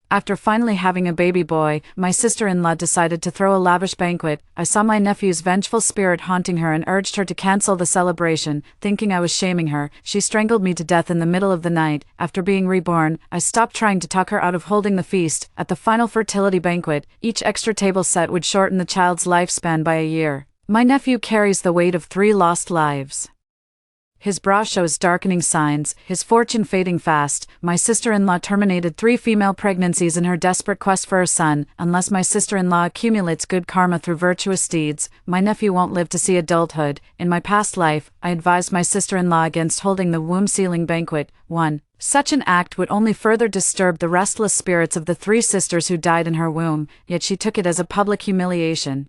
After finally having a baby boy, my sister-in-law decided to throw a lavish banquet. I saw my nephew's vengeful spirit haunting her and urged her to cancel the celebration. Thinking I was shaming her, she strangled me to death in the middle of the night. After being reborn, I stopped trying to talk her out of holding the feast. At the final fertility banquet, each extra table set would shorten the child's lifespan by a year. My nephew carries the weight of 3 lost lives. His brow shows darkening signs, his fortune fading fast. My sister-in-law terminated 3 female pregnancies in her desperate quest for a son. Unless my sister-in-law accumulates good karma through virtuous deeds, my nephew won't live to see adulthood. In my past life, I advised my sister-in-law against holding the womb-sealing banquet. 1. Such an act would only further disturb the restless spirits of the 3 sisters who died in her womb, yet she took it as a public humiliation.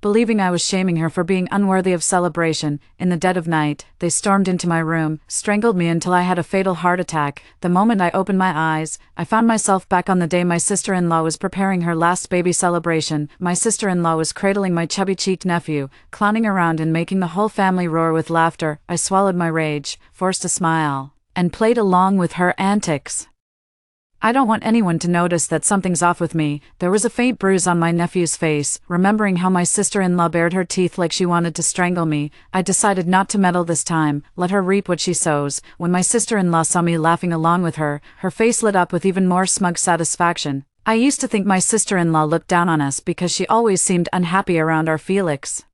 Believing I was shaming her for being unworthy of celebration, in the dead of night, they stormed into my room, strangled me until I had a fatal heart attack. The moment I opened my eyes, I found myself back on the day my sister-in-law was preparing her last baby celebration. My sister-in-law was cradling my chubby-cheeked nephew, clowning around and making the whole family roar with laughter. I swallowed my rage, forced a smile, and played along with her antics. I don't want anyone to notice that something's off with me. There was a faint bruise on my nephew's face. Remembering how my sister-in-law bared her teeth like she wanted to strangle me, I decided not to meddle this time, let her reap what she sows. When my sister-in-law saw me laughing along with her, her face lit up with even more smug satisfaction. I used to think my sister-in-law looked down on us because she always seemed unhappy around our Felix.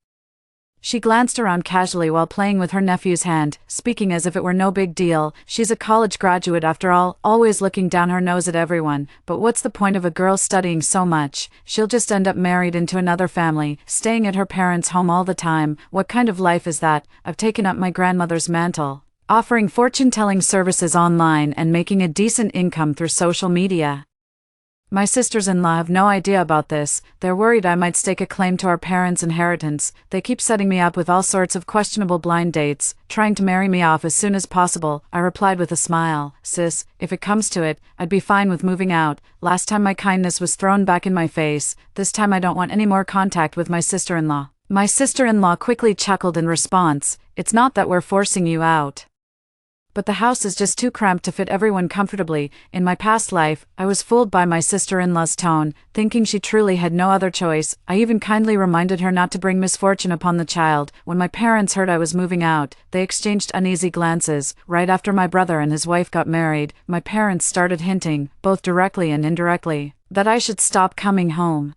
She glanced around casually while playing with her nephew's hand, speaking as if it were no big deal. She's a college graduate after all, always looking down her nose at everyone. But what's the point of a girl studying so much? She'll just end up married into another family, staying at her parents' home all the time. What kind of life is that? I've taken up my grandmother's mantle, offering fortune-telling services online and making a decent income through social media. My sisters-in-law have no idea about this. They're worried I might stake a claim to our parents' inheritance. They keep setting me up with all sorts of questionable blind dates, trying to marry me off as soon as possible. I replied with a smile, "Sis, if it comes to it, I'd be fine with moving out. Last time my kindness was thrown back in my face. This time I don't want any more contact with my sister-in-law." My sister-in-law quickly chuckled in response, "It's not that we're forcing you out, but the house is just too cramped to fit everyone comfortably." In my past life, I was fooled by my sister-in-law's tone, thinking she truly had no other choice. I even kindly reminded her not to bring misfortune upon the child. When my parents heard I was moving out, they exchanged uneasy glances. Right after my brother and his wife got married, my parents started hinting, both directly and indirectly, that I should stop coming home.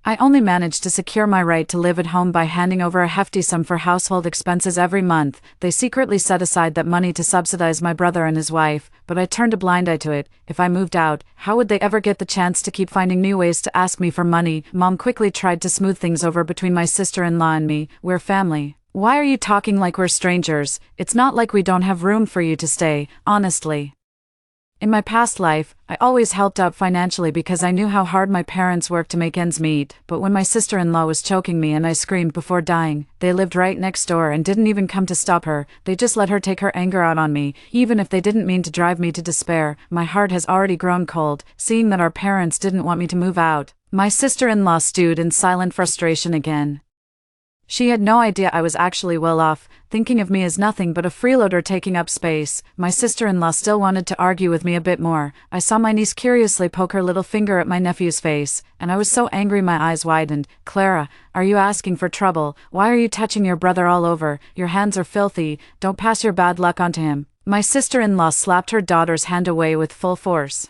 I only managed to secure my right to live at home by handing over a hefty sum for household expenses every month. They secretly set aside that money to subsidize my brother and his wife, but I turned a blind eye to it. If I moved out, how would they ever get the chance to keep finding new ways to ask me for money? Mom quickly tried to smooth things over between my sister-in-law and me. "We're family. Why are you talking like we're strangers? It's not like we don't have room for you to stay, honestly." In my past life, I always helped out financially because I knew how hard my parents worked to make ends meet. But when my sister-in-law was choking me and I screamed before dying, they lived right next door and didn't even come to stop her. They just let her take her anger out on me, even if they didn't mean to drive me to despair. My heart has already grown cold, seeing that our parents didn't want me to move out. My sister-in-law stewed in silent frustration again. She had no idea I was actually well off, thinking of me as nothing but a freeloader taking up space. My sister-in-law still wanted to argue with me a bit more. I saw my niece curiously poke her little finger at my nephew's face, and I was so angry my eyes widened. "Clara, are you asking for trouble? Why are you touching your brother all over? Your hands are filthy. Don't pass your bad luck onto him." My sister-in-law slapped her daughter's hand away with full force.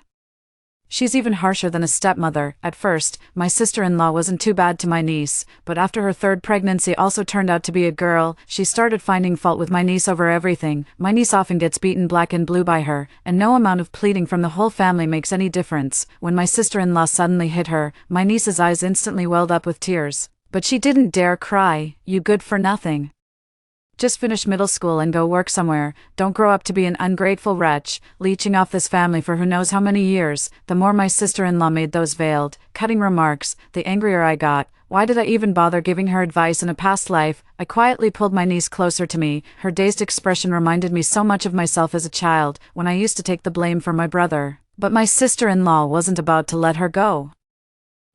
She's even harsher than a stepmother. At first, my sister-in-law wasn't too bad to my niece, but after her 3rd pregnancy also turned out to be a girl, she started finding fault with my niece over everything. My niece often gets beaten black and blue by her, and no amount of pleading from the whole family makes any difference. When my sister-in-law suddenly hit her, my niece's eyes instantly welled up with tears. But she didn't dare cry. "You good for nothing. Just finish middle school and go work somewhere. Don't grow up to be an ungrateful wretch, leeching off this family for who knows how many years." The more my sister-in-law made those veiled, cutting remarks, the angrier I got. Why did I even bother giving her advice in a past life? I quietly pulled my niece closer to me. Her dazed expression reminded me so much of myself as a child, when I used to take the blame for my brother. But my sister-in-law wasn't about to let her go.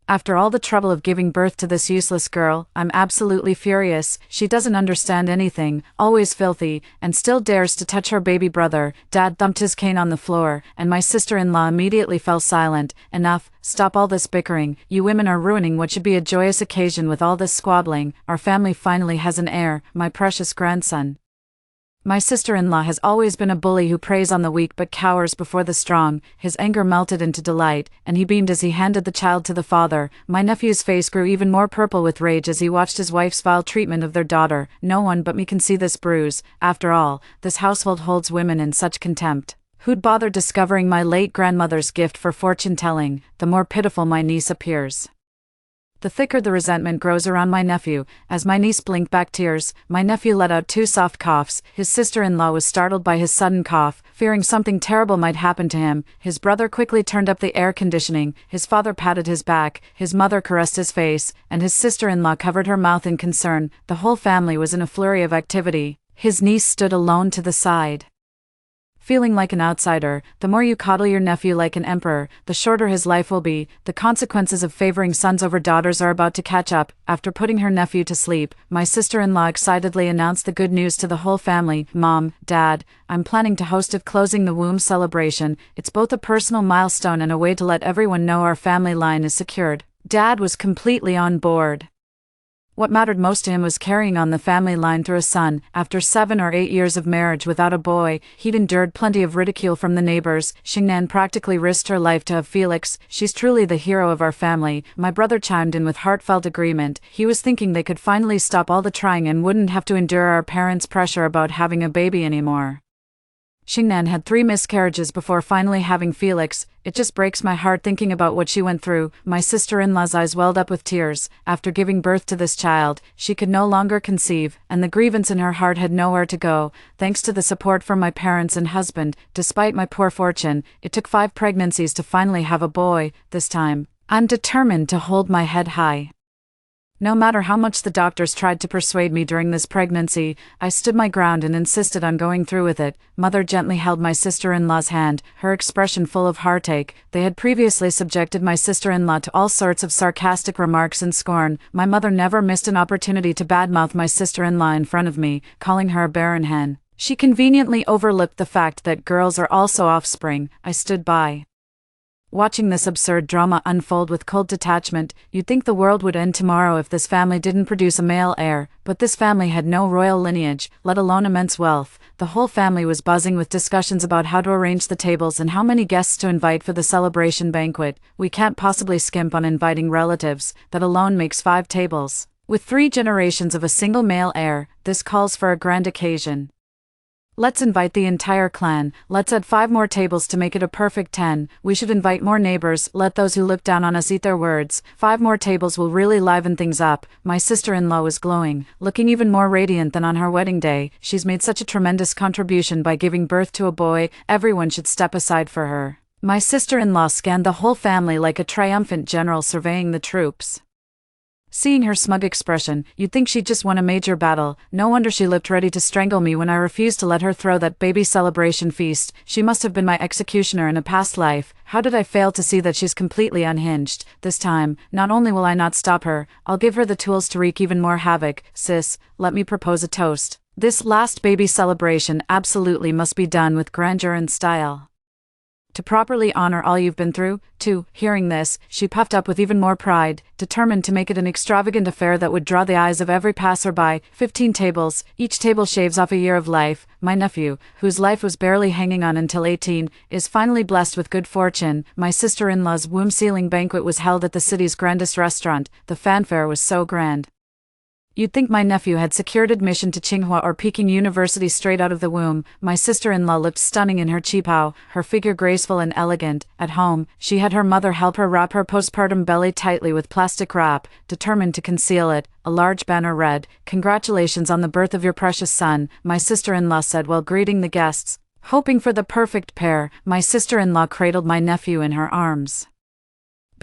After all the trouble of giving birth to this useless girl, I'm absolutely furious. She doesn't understand anything, always filthy, and still dares to touch her baby brother. Dad thumped his cane on the floor, and my sister-in-law immediately fell silent. Enough, stop all this bickering. You women are ruining what should be a joyous occasion with all this squabbling. Our family finally has an heir, my precious grandson. My sister-in-law has always been a bully who preys on the weak but cowers before the strong. His anger melted into delight, and he beamed as he handed the child to the father. My nephew's face grew even more purple with rage as he watched his wife's vile treatment of their daughter. No one but me can see this bruise. After all, this household holds women in such contempt. Who'd bother discovering my late grandmother's gift for fortune-telling? The more pitiful my niece appears, the thicker the resentment grows around my nephew. As my niece blinked back tears, my nephew let out 2 soft coughs. His sister-in-law was startled by his sudden cough, fearing something terrible might happen to him. His brother quickly turned up the air conditioning, his father patted his back, his mother caressed his face, and his sister-in-law covered her mouth in concern. The whole family was in a flurry of activity. His niece stood alone to the side, feeling like an outsider. The more you coddle your nephew like an emperor, the shorter his life will be. The consequences of favoring sons over daughters are about to catch up. After putting her nephew to sleep, my sister-in-law excitedly announced the good news to the whole family. Mom, Dad, I'm planning to host a closing the womb celebration. It's both a personal milestone and a way to let everyone know our family line is secured. Dad was completely on board. What mattered most to him was carrying on the family line through a son. After 7 or 8 years of marriage without a boy, he'd endured plenty of ridicule from the neighbors. Xingnan practically risked her life to have Felix. She's truly the hero of our family. My brother chimed in with heartfelt agreement. He was thinking they could finally stop all the trying and wouldn't have to endure our parents' pressure about having a baby anymore. Xingnan had 3 miscarriages before finally having Felix. It just breaks my heart thinking about what she went through. My sister-in-law's eyes welled up with tears. After giving birth to this child, she could no longer conceive, and the grievance in her heart had nowhere to go. Thanks to the support from my parents and husband, despite my poor fortune, it took 5 pregnancies to finally have a boy. This time, I'm determined to hold my head high. No matter how much the doctors tried to persuade me during this pregnancy, I stood my ground and insisted on going through with it. Mother gently held my sister-in-law's hand, her expression full of heartache. They had previously subjected my sister-in-law to all sorts of sarcastic remarks and scorn. My mother never missed an opportunity to badmouth my sister-in-law in front of me, calling her a barren hen. She conveniently overlooked the fact that girls are also offspring. I stood by, watching this absurd drama unfold with cold detachment. You'd think the world would end tomorrow if this family didn't produce a male heir, but this family had no royal lineage, let alone immense wealth. The whole family was buzzing with discussions about how to arrange the tables and how many guests to invite for the celebration banquet. We can't possibly skimp on inviting relatives, that alone makes 5 tables. With 3 generations of a single male heir, this calls for a grand occasion. Let's invite the entire clan. Let's add 5 more tables to make it a perfect 10. We should invite more neighbors, let those who look down on us eat their words. 5 more tables will really liven things up. My sister-in-law was glowing, looking even more radiant than on her wedding day. She's made such a tremendous contribution by giving birth to a boy. Everyone should step aside for her. My sister-in-law scanned the whole family like a triumphant general surveying the troops. Seeing her smug expression, you'd think she'd just won a major battle. No wonder she looked ready to strangle me when I refused to let her throw that baby celebration feast. She must have been my executioner in a past life. How did I fail to see that she's completely unhinged? This time, not only will I not stop her, I'll give her the tools to wreak even more havoc. Sis, let me propose a toast. This last baby celebration absolutely must be done with grandeur and style. To properly honor all you've been through, too. Hearing this, she puffed up with even more pride, determined to make it an extravagant affair that would draw the eyes of every passerby. 15 tables, each table shaves off a year of life. My nephew, whose life was barely hanging on until 18, is finally blessed with good fortune. My sister-in-law's womb-sealing banquet was held at the city's grandest restaurant. The fanfare was so grand. You'd think my nephew had secured admission to Tsinghua or Peking University straight out of the womb. My sister-in-law looked stunning in her qipao, her figure graceful and elegant. At home, she had her mother help her wrap her postpartum belly tightly with plastic wrap, determined to conceal it. A large banner read, "Congratulations on the birth of your precious son," my sister-in-law said while greeting the guests. Hoping for the perfect pair, my sister-in-law cradled my nephew in her arms.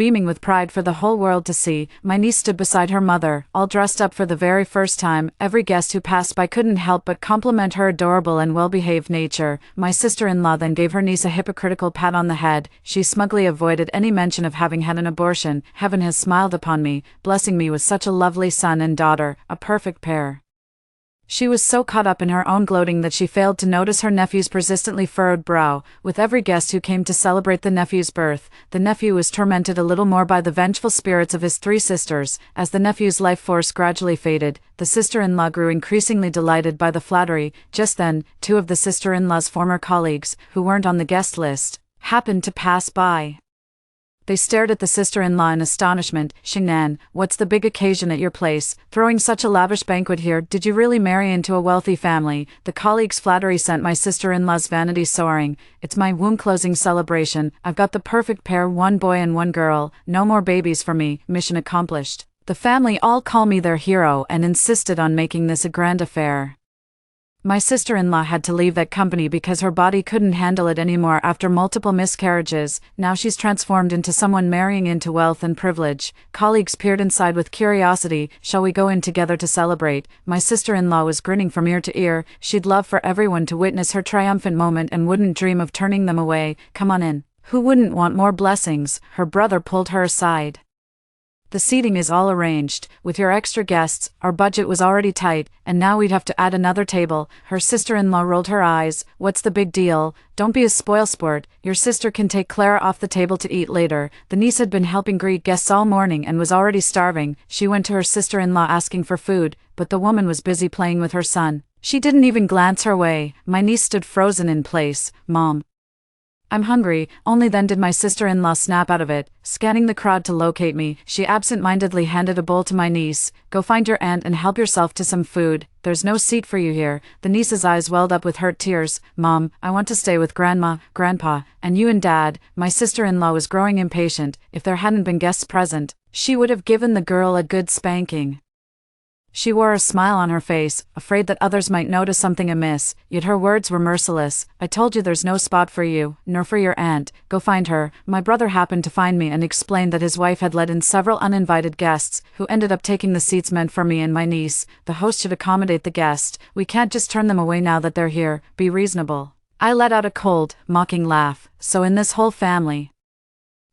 beaming with pride for the whole world to see. My niece stood beside her mother, all dressed up for the very first time. Every guest who passed by couldn't help but compliment her adorable and well-behaved nature. My sister-in-law then gave her niece a hypocritical pat on the head. She smugly avoided any mention of having had an abortion. Heaven has smiled upon me, blessing me with such a lovely son and daughter, a perfect pair. She was so caught up in her own gloating that she failed to notice her nephew's persistently furrowed brow. With every guest who came to celebrate the nephew's birth, the nephew was tormented a little more by the vengeful spirits of his three sisters. As the nephew's life force gradually faded, the sister-in-law grew increasingly delighted by the flattery. Just then, two of the sister-in-law's former colleagues, who weren't on the guest list, happened to pass by. They stared at the sister-in-law in astonishment. "Xingnan, what's the big occasion at your place? Throwing such a lavish banquet here? Did you really marry into a wealthy family?" The colleague's flattery sent my sister-in-law's vanity soaring. "It's my womb-closing celebration. I've got the perfect pair, one boy and one girl. No more babies for me. Mission accomplished. The family all call me their hero and insisted on making this a grand affair." My sister-in-law had to leave that company because her body couldn't handle it anymore after multiple miscarriages. Now she's transformed into someone marrying into wealth and privilege. Colleagues peered inside with curiosity. "Shall we go in together to celebrate?" My sister-in-law was grinning from ear to ear. She'd love for everyone to witness her triumphant moment and wouldn't dream of turning them away. "Come on in. Who wouldn't want more blessings?" Her brother pulled her aside. "The seating is all arranged. With your extra guests, our budget was already tight, and now we'd have to add another table." Her sister-in-law rolled her eyes. "What's the big deal? Don't be a spoilsport. Your sister can take Clara off the table to eat later." The niece had been helping greet guests all morning and was already starving. She went to her sister-in-law asking for food, but the woman was busy playing with her son. She didn't even glance her way. My niece stood frozen in place. "Mom, I'm hungry." Only then did my sister-in-law snap out of it. Scanning the crowd to locate me, she absent-mindedly handed a bowl to my niece. "Go find your aunt and help yourself to some food. There's no seat for you here." The niece's eyes welled up with hurt tears. "Mom, I want to stay with Grandma, Grandpa, and you and Dad." My sister-in-law was growing impatient. If there hadn't been guests present, she would have given the girl a good spanking. She wore a smile on her face, afraid that others might notice something amiss, yet her words were merciless. "I told you there's no spot for you, nor for your aunt. Go find her." My brother happened to find me and explained that his wife had let in several uninvited guests, who ended up taking the seats meant for me and my niece. The host should accommodate the guest. We can't just turn them away now that they're here. Be reasonable. I let out a cold, mocking laugh. "So in this whole family,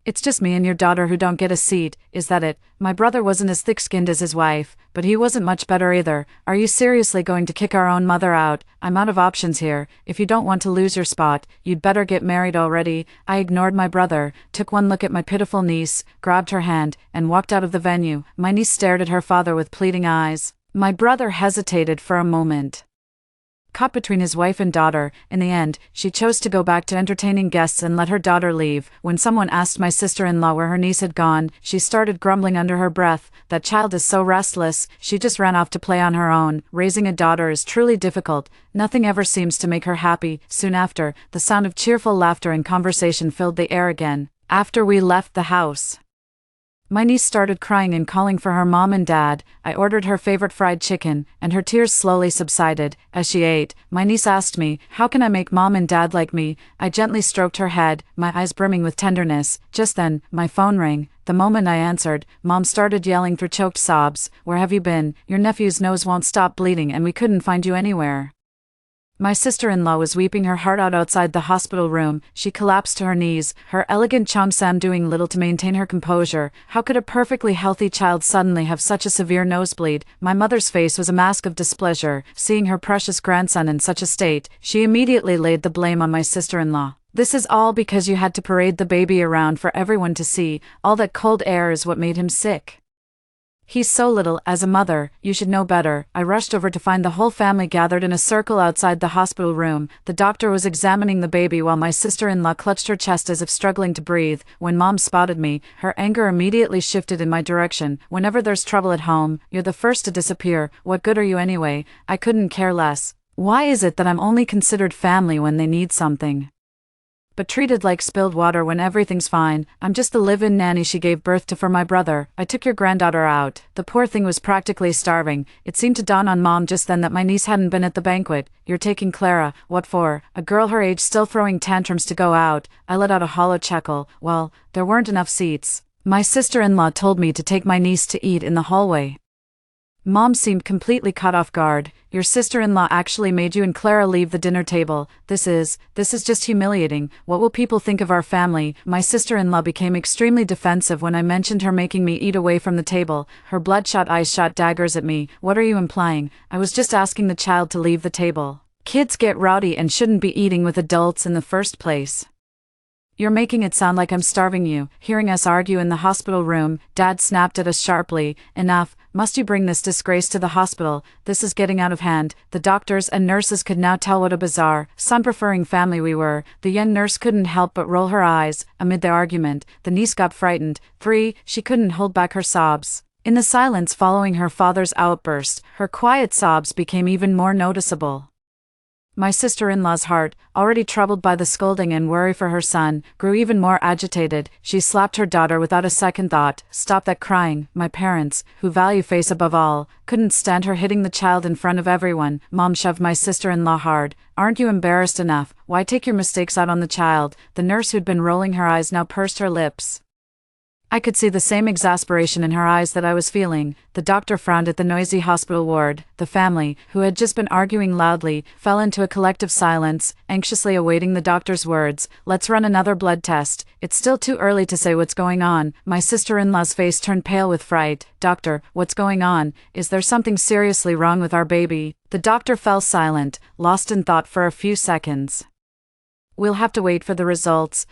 it's just me and your daughter who don't get a seat, is that it?" My brother wasn't as thick-skinned as his wife, but he wasn't much better either. "Are you seriously going to kick our own mother out? I'm out of options here. If you don't want to lose your spot, you'd better get married already." I ignored my brother, took one look at my pitiful niece, grabbed her hand, and walked out of the venue. My niece stared at her father with pleading eyes. My brother hesitated for a moment, caught between his wife and daughter. In the end, she chose to go back to entertaining guests and let her daughter leave. When someone asked my sister-in-law where her niece had gone, she started grumbling under her breath. "That child is so restless, she just ran off to play on her own." Raising a daughter is truly difficult. Nothing ever seems to make her happy. Soon after, the sound of cheerful laughter and conversation filled the air again. After we left the house, my niece started crying and calling for her mom and dad. I ordered her favorite fried chicken, and her tears slowly subsided. As she ate, my niece asked me, "How can I make mom and dad like me?" I gently stroked her head, my eyes brimming with tenderness. Just then, my phone rang. The moment I answered, Mom started yelling through choked sobs, "Where have you been? Your nephew's nose won't stop bleeding and we couldn't find you anywhere." My sister-in-law was weeping her heart out outside the hospital room. She collapsed to her knees, her elegant cheongsam doing little to maintain her composure. How could a perfectly healthy child suddenly have such a severe nosebleed? My mother's face was a mask of displeasure. Seeing her precious grandson in such a state, she immediately laid the blame on my sister-in-law. "This is all because you had to parade the baby around for everyone to see. All that cold air is what made him sick. He's so little. As a mother, you should know better." I rushed over to find the whole family gathered in a circle outside the hospital room. The doctor was examining the baby while my sister-in-law clutched her chest as if struggling to breathe. When Mom spotted me, her anger immediately shifted in my direction. "Whenever there's trouble at home, you're the first to disappear. What good are you anyway?" I couldn't care less. Why is it that I'm only considered family when they need something, but treated like spilled water when everything's fine? I'm just the live-in nanny she gave birth to for my brother. "I took your granddaughter out. The poor thing was practically starving." It seemed to dawn on Mom just then that my niece hadn't been at the banquet. "You're taking Clara. What for? A girl her age still throwing tantrums to go out?" I let out a hollow chuckle. "Well, there weren't enough seats." My sister-in-law told me to take my niece to eat in the hallway. Mom seemed completely caught off guard. Your sister-in-law actually made you and Clara leave the dinner table. This is just humiliating. What will people think of our family? My sister-in-law became extremely defensive when I mentioned her making me eat away from the table. Her bloodshot eyes shot daggers at me. What are you implying? I was just asking the child to leave the table. Kids get rowdy and shouldn't be eating with adults in the first place. You're making it sound like I'm starving you. Hearing us argue in the hospital room, Dad snapped at us sharply. Enough. Must you bring this disgrace to the hospital? This is getting out of hand. The doctors and nurses could now tell what a bizarre, son-preferring family we were. The young nurse couldn't help but roll her eyes. Amid the argument, the niece got frightened. She couldn't hold back her sobs. In the silence following her father's outburst, her quiet sobs became even more noticeable. My sister-in-law's heart, already troubled by the scolding and worry for her son, grew even more agitated. She slapped her daughter without a second thought. Stop that crying. My parents, who value face above all, couldn't stand her hitting the child in front of everyone. Mom shoved my sister-in-law hard. Aren't you embarrassed enough? Why take your mistakes out on the child? The nurse who'd been rolling her eyes now pursed her lips. I could see the same exasperation in her eyes that I was feeling. The doctor frowned at the noisy hospital ward. The family, who had just been arguing loudly, fell into a collective silence, anxiously awaiting the doctor's words. Let's run another blood test. It's still too early to say what's going on. My sister-in-law's face turned pale with fright. Doctor, what's going on? Is there something seriously wrong with our baby? The doctor fell silent, lost in thought for a few seconds. We'll have to wait for the results.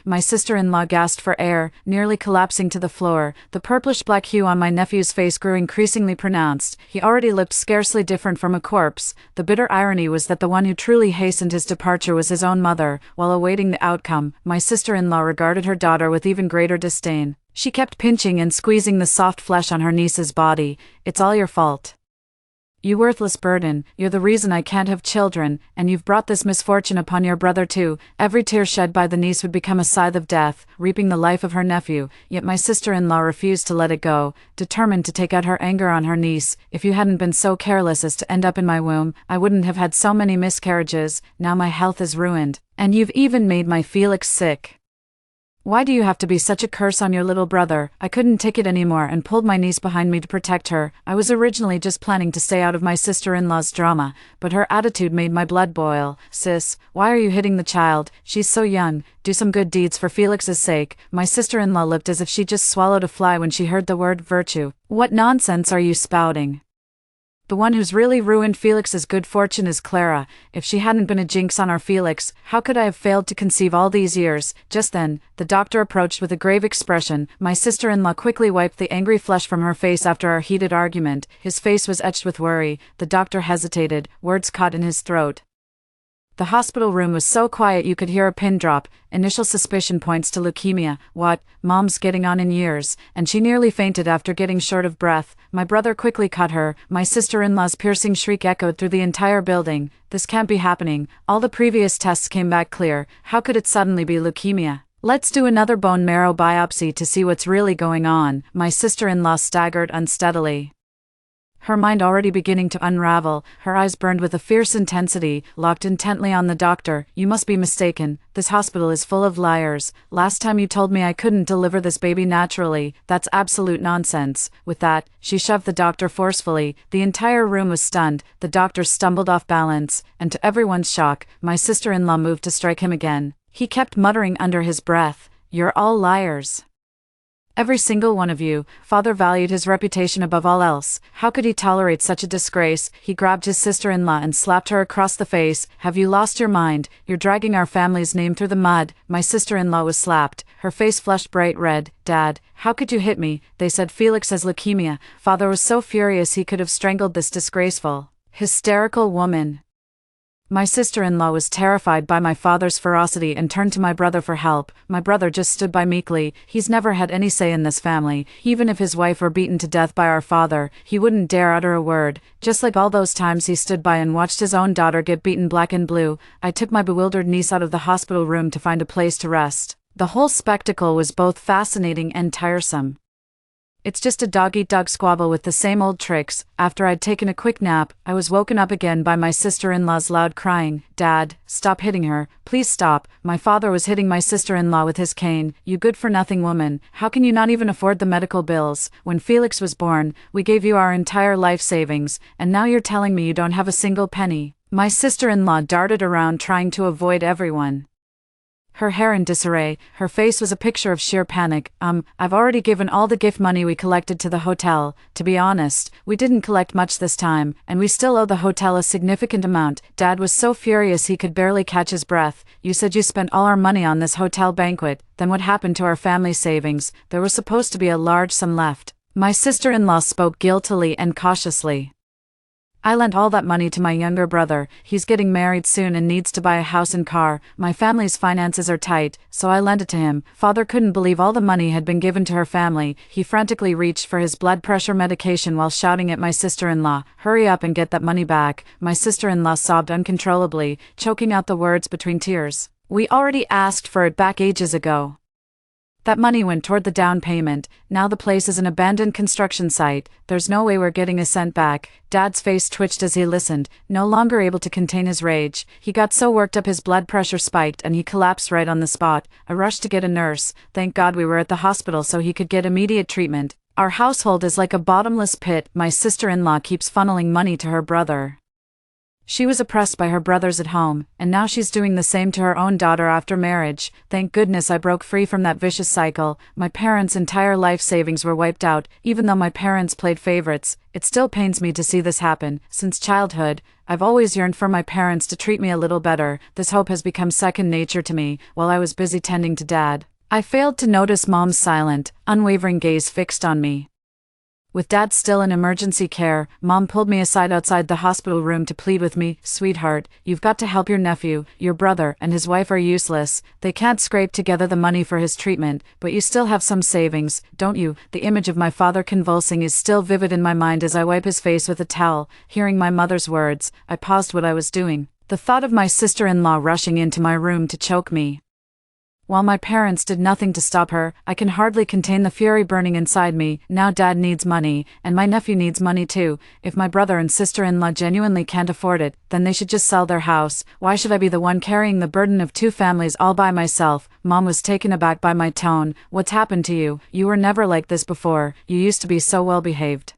My sister-in-law gasped for air, nearly collapsing to the floor. The purplish-black hue on my nephew's face grew increasingly pronounced. He already looked scarcely different from a corpse. The bitter irony was that the one who truly hastened his departure was his own mother. While awaiting the outcome, my sister-in-law regarded her daughter with even greater disdain. She kept pinching and squeezing the soft flesh on her niece's body. It's all your fault. You worthless burden, you're the reason I can't have children, and you've brought this misfortune upon your brother too. Every tear shed by the niece would become a scythe of death, reaping the life of her nephew, yet my sister-in-law refused to let it go, determined to take out her anger on her niece. If you hadn't been so careless as to end up in my womb, I wouldn't have had so many miscarriages. Now my health is ruined, and you've even made my Felix sick. Why do you have to be such a curse on your little brother? I couldn't take it anymore and pulled my niece behind me to protect her. I was originally just planning to stay out of my sister-in-law's drama, but her attitude made my blood boil. Sis, why are you hitting the child? She's so young. Do some good deeds for Felix's sake. My sister-in-law looked as if she just swallowed a fly when she heard the word virtue. What nonsense are you spouting? The one who's really ruined Felix's good fortune is Clara. If she hadn't been a jinx on our Felix, how could I have failed to conceive all these years? Just then, the doctor approached with a grave expression. My sister-in-law quickly wiped the angry flush from her face after our heated argument. His face was etched with worry. The doctor hesitated, words caught in his throat. The hospital room was so quiet you could hear a pin drop. Initial suspicion points to leukemia. What? Mom's getting on in years, and she nearly fainted after getting short of breath. My brother quickly caught her. My sister-in-law's piercing shriek echoed through the entire building. This can't be happening. All the previous tests came back clear. How could it suddenly be leukemia? Let's do another bone marrow biopsy to see what's really going on. My sister-in-law staggered unsteadily. Her mind already beginning to unravel, her eyes burned with a fierce intensity, locked intently on the doctor. You must be mistaken. This hospital is full of liars. Last time you told me I couldn't deliver this baby naturally. That's absolute nonsense. With that, she shoved the doctor forcefully. The entire room was stunned. The doctor stumbled off balance, and to everyone's shock, my sister-in-law moved to strike him again. He kept muttering under his breath, "You're all liars. Every single one of you." Father valued his reputation above all else. How could he tolerate such a disgrace? He grabbed his sister-in-law and slapped her across the face. Have you lost your mind? You're dragging our family's name through the mud. My sister-in-law was slapped. Her face flushed bright red. Dad, how could you hit me? They said Felix has leukemia. Father was so furious he could have strangled this disgraceful, hysterical woman. My sister-in-law was terrified by my father's ferocity and turned to my brother for help. My brother just stood by meekly. He's never had any say in this family. Even if his wife were beaten to death by our father, he wouldn't dare utter a word. Just like all those times he stood by and watched his own daughter get beaten black and blue. I took my bewildered niece out of the hospital room to find a place to rest. The whole spectacle was both fascinating and tiresome. It's just a dog-eat-dog squabble with the same old tricks. After I'd taken a quick nap, I was woken up again by my sister-in-law's loud crying. Dad, stop hitting her. Please stop. My father was hitting my sister-in-law with his cane. You good-for-nothing woman. How can you not even afford the medical bills? When Felix was born, we gave you our entire life savings, and now you're telling me you don't have a single penny. My sister-in-law darted around trying to avoid everyone, her hair in disarray. Her face was a picture of sheer panic. I've already given all the gift money we collected to the hotel. To be honest, we didn't collect much this time, and we still owe the hotel a significant amount. Dad was so furious he could barely catch his breath. You said you spent all our money on this hotel banquet. Then what happened to our family savings? There was supposed to be a large sum left. My sister-in-law spoke guiltily and cautiously. I lent all that money to my younger brother. He's getting married soon and needs to buy a house and car. My family's finances are tight, so I lent it to him. Father couldn't believe all the money had been given to her family. He frantically reached for his blood pressure medication while shouting at my sister-in-law, "Hurry up and get that money back." My sister-in-law sobbed uncontrollably, choking out the words between tears. "We already asked for it back ages ago. That money went toward the down payment. Now the place is an abandoned construction site. There's no way we're getting a cent back." Dad's face twitched as he listened, no longer able to contain his rage. He got so worked up his blood pressure spiked and he collapsed right on the spot. I rushed to get a nurse. Thank God we were at the hospital so he could get immediate treatment. Our household is like a bottomless pit. My sister-in-law keeps funneling money to her brother. She was oppressed by her brothers at home, and now she's doing the same to her own daughter after marriage. Thank goodness I broke free from that vicious cycle. My parents' entire life savings were wiped out. Even though my parents played favorites, it still pains me to see this happen. Since childhood, I've always yearned for my parents to treat me a little better. This hope has become second nature to me. While I was busy tending to Dad, I failed to notice Mom's silent, unwavering gaze fixed on me. With Dad still in emergency care, Mom pulled me aside outside the hospital room to plead with me. "Sweetheart, you've got to help your nephew. Your brother and his wife are useless. They can't scrape together the money for his treatment, but you still have some savings, don't you?" The image of my father convulsing is still vivid in my mind as I wipe his face with a towel. Hearing my mother's words, I paused what I was doing. The thought of my sister-in-law rushing into my room to choke me, while my parents did nothing to stop her, I can hardly contain the fury burning inside me. Now Dad needs money, and my nephew needs money too. If my brother and sister-in-law genuinely can't afford it, then they should just sell their house. Why should I be the one carrying the burden of two families all by myself? Mom was taken aback by my tone. "What's happened to you? You were never like this before. You used to be so well behaved.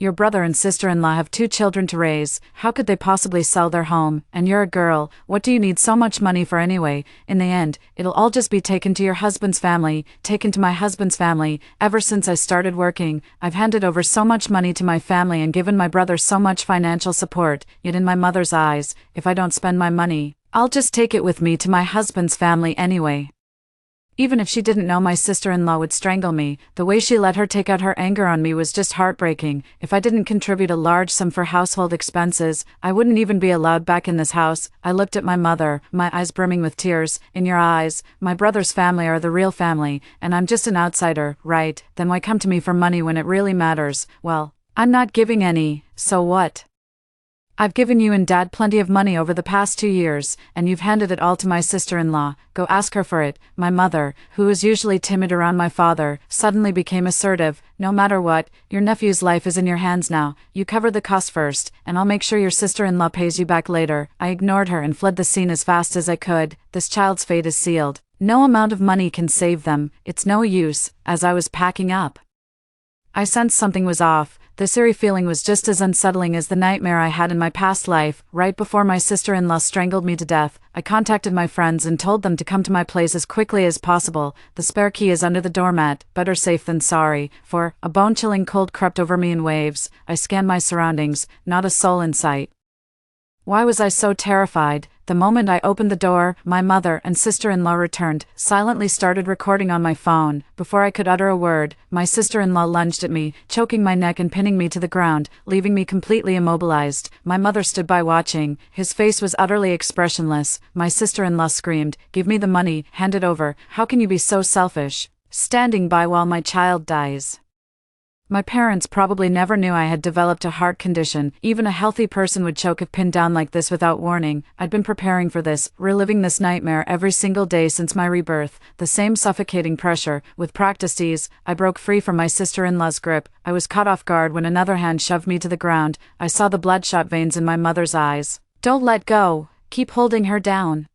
Your brother and sister-in-law have 2 children to raise. How could they possibly sell their home? And you're a girl. What do you need so much money for anyway? In the end, it'll all just be taken to your husband's family, taken to my husband's family. Ever since I started working, I've handed over so much money to my family and given my brother so much financial support. Yet in my mother's eyes, if I don't spend my money, I'll just take it with me to my husband's family anyway." Even if she didn't know my sister-in-law would strangle me, the way she let her take out her anger on me was just heartbreaking. If I didn't contribute a large sum for household expenses, I wouldn't even be allowed back in this house. I looked at my mother, my eyes brimming with tears. "In your eyes, my brother's family are the real family, and I'm just an outsider, right? Then why come to me for money when it really matters?" "Well, I'm not giving any, so what? I've given you and Dad plenty of money over the past 2 years, and you've handed it all to my sister-in-law. Go ask her for it." My mother, who was usually timid around my father, suddenly became assertive. "No matter what, your nephew's life is in your hands now. You cover the cost first, and I'll make sure your sister-in-law pays you back later." I ignored her and fled the scene as fast as I could. This child's fate is sealed. No amount of money can save them. It's no use. As I was packing up, I sensed something was off. This eerie feeling was just as unsettling as the nightmare I had in my past life. Right before my sister-in-law strangled me to death, I contacted my friends and told them to come to my place as quickly as possible. The spare key is under the doormat. Better safe than sorry. For a bone-chilling cold crept over me in waves. I scanned my surroundings. Not a soul in sight. Why was I so terrified? The moment I opened the door, my mother and sister-in-law returned, silently started recording on my phone. Before I could utter a word, my sister-in-law lunged at me, choking my neck and pinning me to the ground, leaving me completely immobilized. My mother stood by watching. His face was utterly expressionless. My sister-in-law screamed, "Give me the money, hand it over. How can you be so selfish? Standing by while my child dies." My parents probably never knew I had developed a heart condition. Even a healthy person would choke if pinned down like this without warning. I'd been preparing for this, reliving this nightmare every single day since my rebirth. The same suffocating pressure. With practiced ease, I broke free from my sister-in-law's grip. I was caught off guard when another hand shoved me to the ground. I saw the bloodshot veins in my mother's eyes. "Don't let go. Keep holding her down.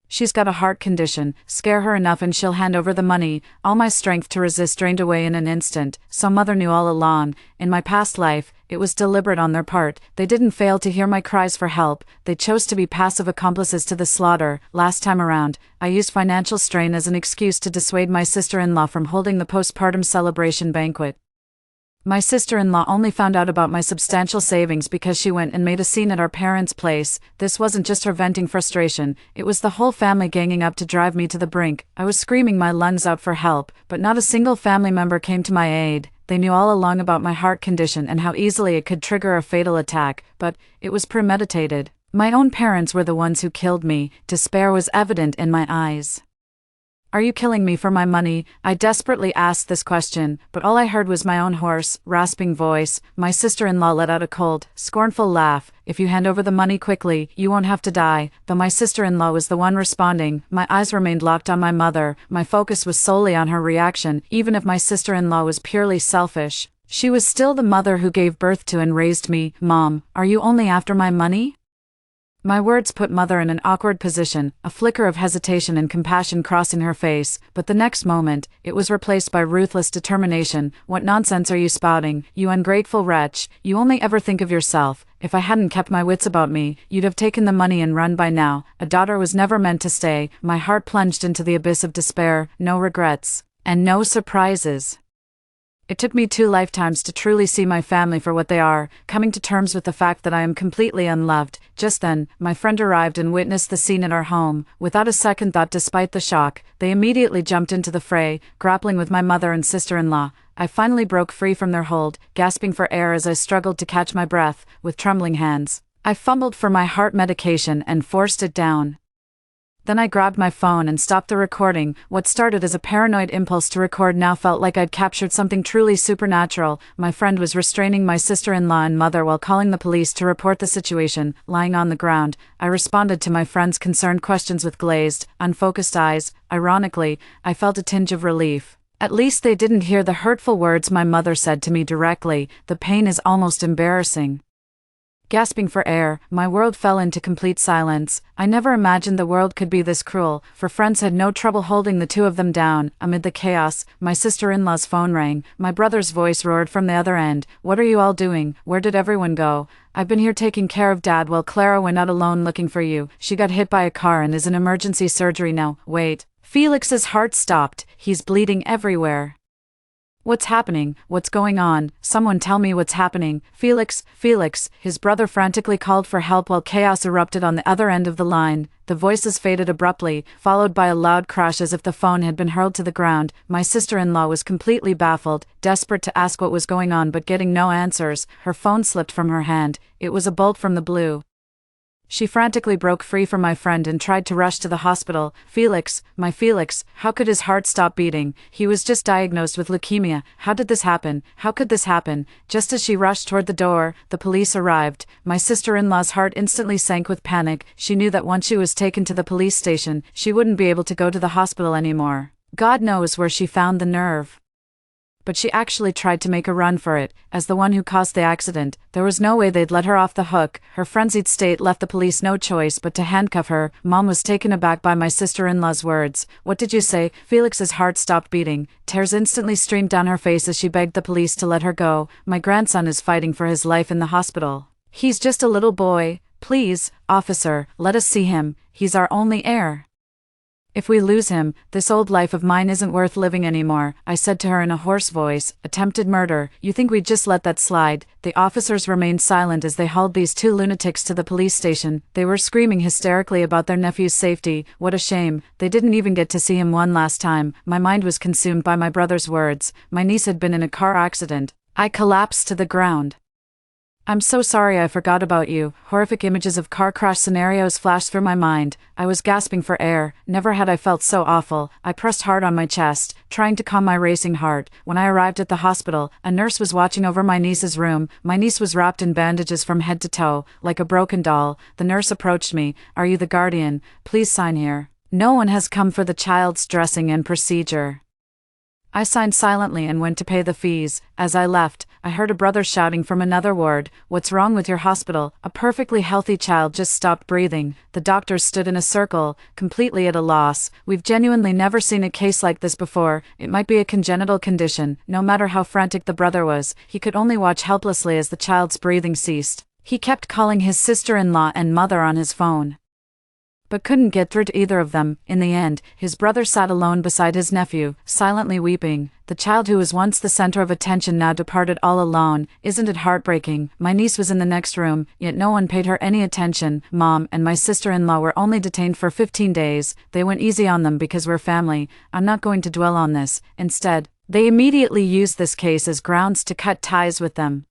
She's got a heart condition. Scare her enough and she'll hand over the money." All my strength to resist drained away in an instant. So Mother knew all along. In my past life, it was deliberate on their part. They didn't fail to hear my cries for help. They chose to be passive accomplices to the slaughter. Last time around, I used financial strain as an excuse to dissuade my sister-in-law from holding the postpartum celebration banquet. My sister-in-law only found out about my substantial savings because she went and made a scene at our parents' place. This wasn't just her venting frustration, it was the whole family ganging up to drive me to the brink. I was screaming my lungs out for help, but not a single family member came to my aid. They knew all along about my heart condition and how easily it could trigger a fatal attack, but it was premeditated. My own parents were the ones who killed me. Despair was evident in my eyes. "Are you killing me for my money?" I desperately asked this question, but all I heard was my own hoarse, rasping voice. My sister-in-law let out a cold, scornful laugh. "If you hand over the money quickly, you won't have to die." Though my sister-in-law was the one responding, my eyes remained locked on my mother. My focus was solely on her reaction. Even if my sister-in-law was purely selfish, she was still the mother who gave birth to and raised me. "Mom, are you only after my money?" My words put Mother in an awkward position, a flicker of hesitation and compassion crossing her face, but the next moment, it was replaced by ruthless determination. "What nonsense are you spouting, you ungrateful wretch? You only ever think of yourself. If I hadn't kept my wits about me, you'd have taken the money and run by now. A daughter was never meant to stay." My heart plunged into the abyss of despair. No regrets. And no surprises. It took me 2 lifetimes to truly see my family for what they are, coming to terms with the fact that I am completely unloved. Just then, my friend arrived and witnessed the scene at our home. Without a second thought, despite the shock, they immediately jumped into the fray, grappling with my mother and sister-in-law. I finally broke free from their hold, gasping for air as I struggled to catch my breath. With trembling hands, I fumbled for my heart medication and forced it down. Then I grabbed my phone and stopped the recording. What started as a paranoid impulse to record now felt like I'd captured something truly supernatural. My friend was restraining my sister-in-law and mother while calling the police to report the situation. Lying on the ground, I responded to my friend's concerned questions with glazed, unfocused eyes. Ironically, I felt a tinge of relief. At least they didn't hear the hurtful words my mother said to me directly. The pain is almost embarrassing. Gasping for air, my world fell into complete silence. I never imagined the world could be this cruel, for friends had no trouble holding the two of them down. Amid the chaos, my sister-in-law's phone rang. My brother's voice roared from the other end. "What are you all doing? Where did everyone go?" "I've been here taking care of Dad while Clara went out alone looking for you. She got hit by a car and is in emergency surgery now." "Wait." Felix's heart stopped. "He's bleeding everywhere. What's happening? What's going on? Someone tell me what's happening." Felix, his brother frantically called for help while chaos erupted on the other end of the line. The voices faded abruptly, followed by a loud crash as if the phone had been hurled to the ground. My sister-in-law was completely baffled, desperate to ask what was going on but getting no answers. Her phone slipped from her hand. It was a bolt from the blue. She frantically broke free from my friend and tried to rush to the hospital. "Felix, my Felix, how could his heart stop beating? He was just diagnosed with leukemia. How did this happen? How could this happen?" Just as she rushed toward the door, the police arrived. My sister-in-law's heart instantly sank with panic. She knew that once she was taken to the police station, she wouldn't be able to go to the hospital anymore. God knows where she found the nerve. But she actually tried to make a run for it. As the one who caused the accident, there was no way they'd let her off the hook. Her frenzied state left the police no choice but to handcuff her. Mom was taken aback by my sister-in-law's words. "What did you say?" Felix's heart stopped beating. Tears instantly streamed down her face as she begged the police to let her go. "My grandson is fighting for his life in the hospital. He's just a little boy. Please, officer, let us see him. He's our only heir. If we lose him, this old life of mine isn't worth living anymore," I said to her in a hoarse voice. "Attempted murder. You think we'd just let that slide?" The officers remained silent as they hauled these two lunatics to the police station. They were screaming hysterically about their nephew's safety. What a shame. They didn't even get to see him one last time. My mind was consumed by my brother's words. My niece had been in a car accident. I collapsed to the ground. I'm so sorry I forgot about you. Horrific images of car crash scenarios flashed through my mind. I was gasping for air. Never had I felt so awful. I pressed hard on my chest, trying to calm my racing heart. When I arrived at the hospital, a nurse was watching over my niece's room. My niece was wrapped in bandages from head to toe, like a broken doll. The nurse approached me. "Are you the guardian? Please sign here. No one has come for the child's dressing and procedure." I signed silently and went to pay the fees. As I left, I heard a brother shouting from another ward, "What's wrong with your hospital? A perfectly healthy child just stopped breathing." The doctors stood in a circle, completely at a loss. "We've genuinely never seen a case like this before. It might be a congenital condition." No matter how frantic the brother was, he could only watch helplessly as the child's breathing ceased. He kept calling his sister-in-law and mother on his phone, but couldn't get through to either of them. In the end, his brother sat alone beside his nephew, silently weeping. The child who was once the center of attention now departed all alone. Isn't it heartbreaking? My niece was in the next room, yet no one paid her any attention. Mom and my sister-in-law were only detained for 15 days. They went easy on them because we're family. I'm not going to dwell on this. Instead, they immediately used this case as grounds to cut ties with them.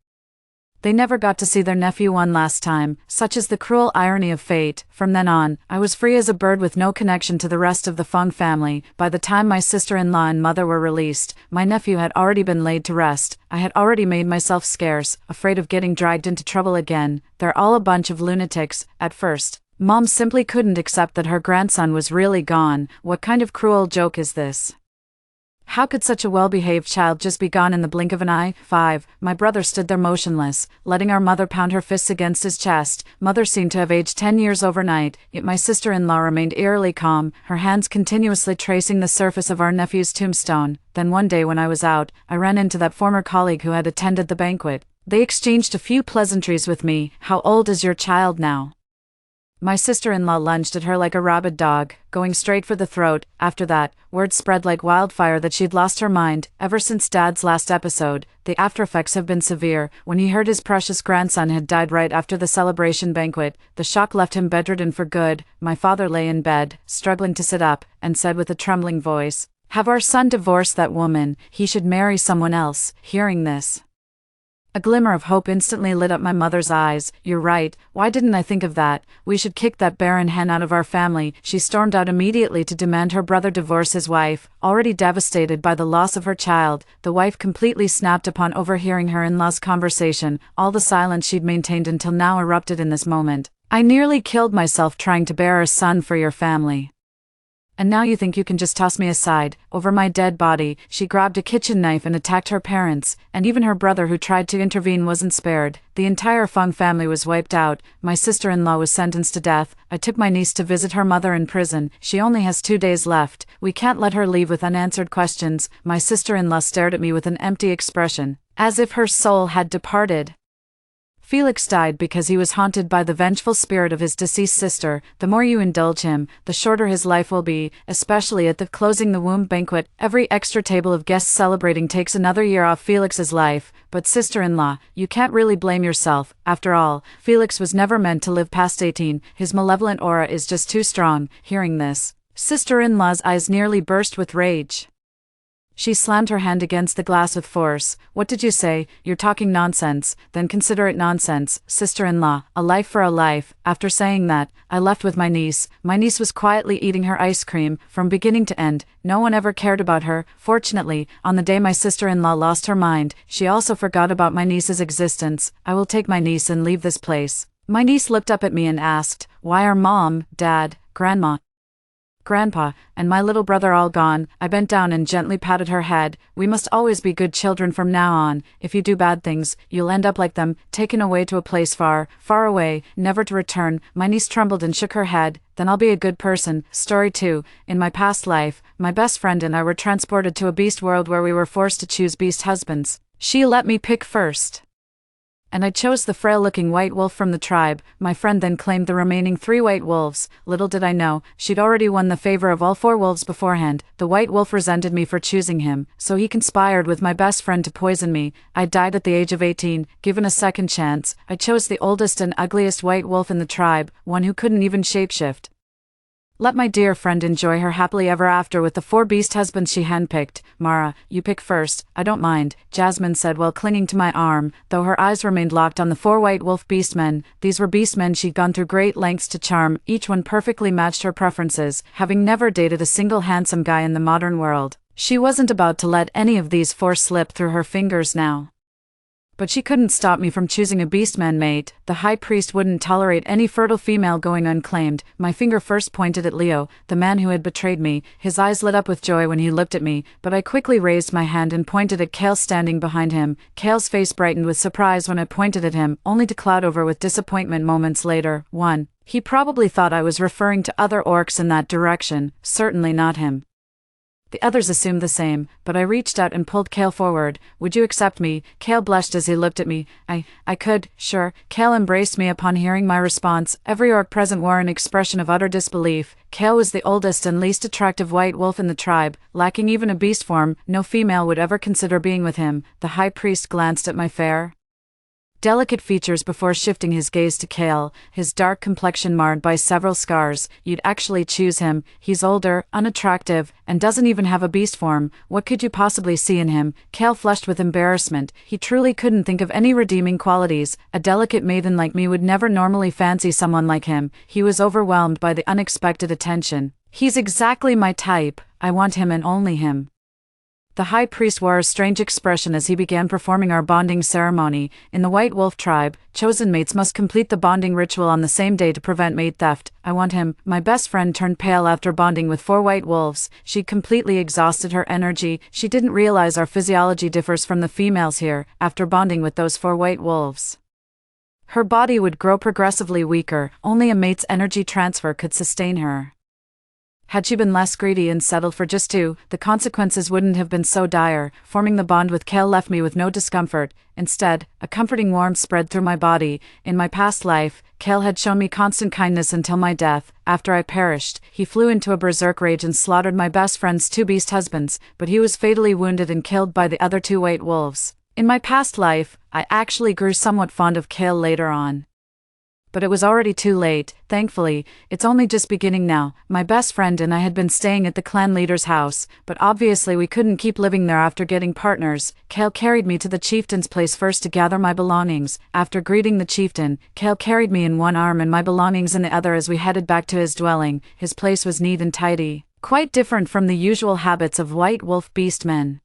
They never got to see their nephew one last time. Such is the cruel irony of fate. From then on, I was free as a bird with no connection to the rest of the Fung family. By the time my sister-in-law and mother were released, my nephew had already been laid to rest. I had already made myself scarce, afraid of getting dragged into trouble again. They're all a bunch of lunatics. At first, Mom simply couldn't accept that her grandson was really gone. What kind of cruel joke is this? How could such a well-behaved child just be gone in the blink of an eye? 5. My brother stood there motionless, letting our mother pound her fists against his chest. Mother seemed to have aged 10 years overnight, yet my sister-in-law remained eerily calm, her hands continuously tracing the surface of our nephew's tombstone. Then one day when I was out, I ran into that former colleague who had attended the banquet. They exchanged a few pleasantries with me. "How old is your child now?" My sister-in-law lunged at her like a rabid dog, going straight for the throat. After that, word spread like wildfire that she'd lost her mind. Ever since Dad's last episode, the aftereffects have been severe. When he heard his precious grandson had died right after the celebration banquet, the shock left him bedridden for good. My father lay in bed, struggling to sit up, and said with a trembling voice, "Have our son divorced that woman. He should marry someone else." Hearing this, a glimmer of hope instantly lit up my mother's eyes. "You're right. Why didn't I think of that? We should kick that barren hen out of our family." She stormed out immediately to demand her brother divorce his wife. Already devastated by the loss of her child, the wife completely snapped upon overhearing her in-law's conversation. All the silence she'd maintained until now erupted in this moment. "I nearly killed myself trying to bear a son for your family. And now you think you can just toss me aside." Over my dead body, she grabbed a kitchen knife and attacked her parents, and even her brother who tried to intervene wasn't spared. The entire Fung family was wiped out. My sister-in-law was sentenced to death. I took my niece to visit her mother in prison. She only has 2 days left. We can't let her leave with unanswered questions. My sister-in-law stared at me with an empty expression, as if her soul had departed. Felix died because he was haunted by the vengeful spirit of his deceased sister. The more you indulge him, the shorter his life will be, especially at the closing the womb banquet. Every extra table of guests celebrating takes another year off Felix's life. But sister-in-law, you can't really blame yourself. After all, Felix was never meant to live past 18. His malevolent aura is just too strong. Hearing this, sister-in-law's eyes nearly burst with rage. She slammed her hand against the glass with force. "What did you say? You're talking nonsense." "Then consider it nonsense, sister-in-law. A life for a life." After saying that, I left with my niece. My niece was quietly eating her ice cream. From beginning to end, no one ever cared about her. Fortunately, on the day my sister-in-law lost her mind, she also forgot about my niece's existence. "I will take my niece and leave this place." My niece looked up at me and asked, "Why are Mom, Dad, Grandma, Grandpa, and my little brother all gone?" I bent down and gently patted her head. "We must always be good children from now on. If you do bad things, you'll end up like them, taken away to a place far, far away, never to return." My niece trembled and shook her head. "Then I'll be a good person." Story 2. In my past life, my best friend and I were transported to a beast world where we were forced to choose beast husbands. She let me pick first, and I chose the frail-looking white wolf from the tribe. My friend then claimed the remaining 3 white wolves. Little did I know, she'd already won the favor of all 4 wolves beforehand. The white wolf resented me for choosing him, so he conspired with my best friend to poison me. I died at the age of 18, given a second chance. I chose the oldest and ugliest white wolf in the tribe, one who couldn't even shapeshift. Let my dear friend enjoy her happily ever after with the 4 beast husbands she handpicked. Mara, you pick first. I don't mind, Jasmine said while clinging to my arm, though her eyes remained locked on the 4 white wolf beastmen. These were beastmen she'd gone through great lengths to charm, each one perfectly matched her preferences, having never dated a single handsome guy in the modern world. She wasn't about to let any of these 4 slip through her fingers now. But she couldn't stop me from choosing a beastman mate. The high priest wouldn't tolerate any fertile female going unclaimed. My finger first pointed at Leo, the man who had betrayed me. His eyes lit up with joy when he looked at me, but I quickly raised my hand and pointed at Kale standing behind him. Kale's face brightened with surprise when I pointed at him, only to cloud over with disappointment moments later. 1. He probably thought I was referring to other orcs in that direction, certainly not him. The others assumed the same, but I reached out and pulled Kale forward. Would you accept me? Kale blushed as he looked at me. I could, sure. Kale embraced me upon hearing my response. Every orc present wore an expression of utter disbelief. Kale was the oldest and least attractive white wolf in the tribe, lacking even a beast form. No female would ever consider being with him. The high priest glanced at my fair, delicate features before shifting his gaze to Kale, his dark complexion marred by several scars. You'd actually choose him. He's older, unattractive, and doesn't even have a beast form. What could you possibly see in him? Kale flushed with embarrassment. He truly couldn't think of any redeeming qualities. A delicate maiden like me would never normally fancy someone like him. He was overwhelmed by the unexpected attention. He's exactly my type. I want him and only him. The high priest wore a strange expression as he began performing our bonding ceremony. In the White Wolf tribe, chosen mates must complete the bonding ritual on the same day to prevent mate theft. I want him. My best friend turned pale after bonding with 4 white wolves. She'd completely exhausted her energy. She didn't realize our physiology differs from the females here. After bonding with those 4 white wolves, her body would grow progressively weaker. Only a mate's energy transfer could sustain her. Had she been less greedy and settled for just 2, the consequences wouldn't have been so dire. Forming the bond with Kale left me with no discomfort. Instead, a comforting warmth spread through my body. In my past life, Kale had shown me constant kindness until my death. After I perished, he flew into a berserk rage and slaughtered my best friend's 2 beast husbands, but he was fatally wounded and killed by the other 2 white wolves. In my past life, I actually grew somewhat fond of Kale later on. But it was already too late. Thankfully, it's only just beginning now. My best friend and I had been staying at the clan leader's house, but obviously we couldn't keep living there after getting partners. Kale carried me to the chieftain's place first to gather my belongings. After greeting the chieftain, Kale carried me in one arm and my belongings in the other as we headed back to his dwelling. His place was neat and tidy, quite different from the usual habits of white wolf beastmen.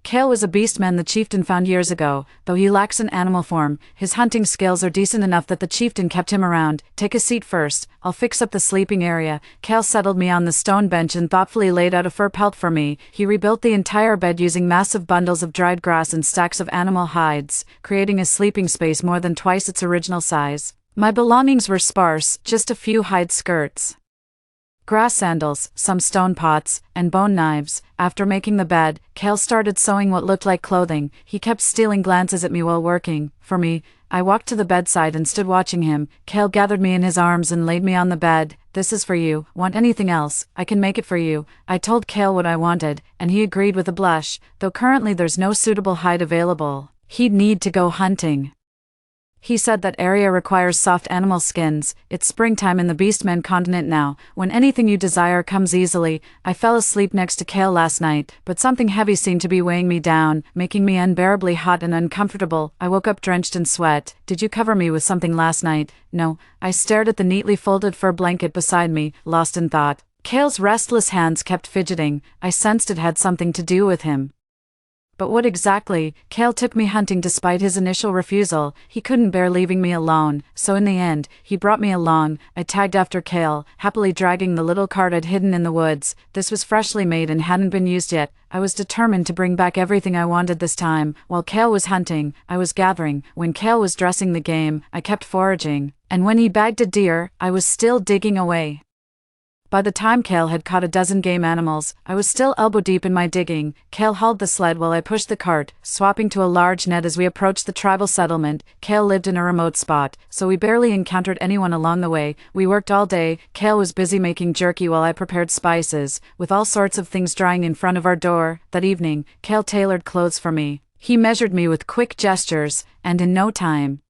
Kale was a beastman the chieftain found years ago. Though he lacks an animal form, his hunting skills are decent enough that the chieftain kept him around. Take a seat first. I'll fix up the sleeping area. Kale settled me on the stone bench and thoughtfully laid out a fur pelt for me. He rebuilt the entire bed using massive bundles of dried grass and stacks of animal hides, creating a sleeping space more than twice its original size. My belongings were sparse, just a few hide skirts, grass sandals, some stone pots, and bone knives. After making the bed, Kale started sewing what looked like clothing. He kept stealing glances at me while working. For me, I walked to the bedside and stood watching him. Kale gathered me in his arms and laid me on the bed. This is for you. Want anything else? I can make it for you. I told Kale what I wanted, and he agreed with a blush. Though currently there's no suitable hide available, he'd need to go hunting. He said that area requires soft animal skins. It's springtime in the Beastmen continent now, when anything you desire comes easily. I fell asleep next to Kale last night, but something heavy seemed to be weighing me down, making me unbearably hot and uncomfortable. I woke up drenched in sweat. Did you cover me with something last night? No. I stared at the neatly folded fur blanket beside me, lost in thought. Kale's restless hands kept fidgeting. I sensed it had something to do with him. But what exactly? Kale took me hunting despite his initial refusal. He couldn't bear leaving me alone, so in the end, he brought me along. I tagged after Kale, happily dragging the little cart I'd hidden in the woods. This was freshly made and hadn't been used yet. I was determined to bring back everything I wanted this time. While Kale was hunting, I was gathering. When Kale was dressing the game, I kept foraging. And when he bagged a deer, I was still digging away. By the time Kale had caught a dozen game animals, I was still elbow-deep in my digging. Kale hauled the sled while I pushed the cart, swapping to a large net as we approached the tribal settlement. Kale lived in a remote spot, so we barely encountered anyone along the way. We worked all day. Kale was busy making jerky while I prepared spices, with all sorts of things drying in front of our door. That evening, Kale tailored clothes for me. He measured me with quick gestures, and in no time,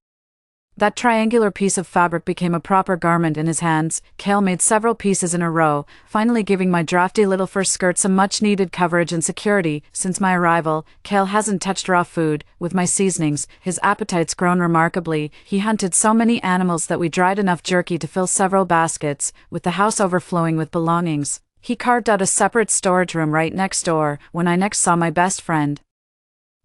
That triangular piece of fabric became a proper garment in his hands. Kale made several pieces in a row, finally giving my drafty little fur skirt some much-needed coverage and security. Since my arrival, Kale hasn't touched raw food. With my seasonings, his appetite's grown remarkably. He hunted so many animals that we dried enough jerky to fill several baskets, with the house overflowing with belongings. He carved out a separate storage room right next door. When I next saw my best friend,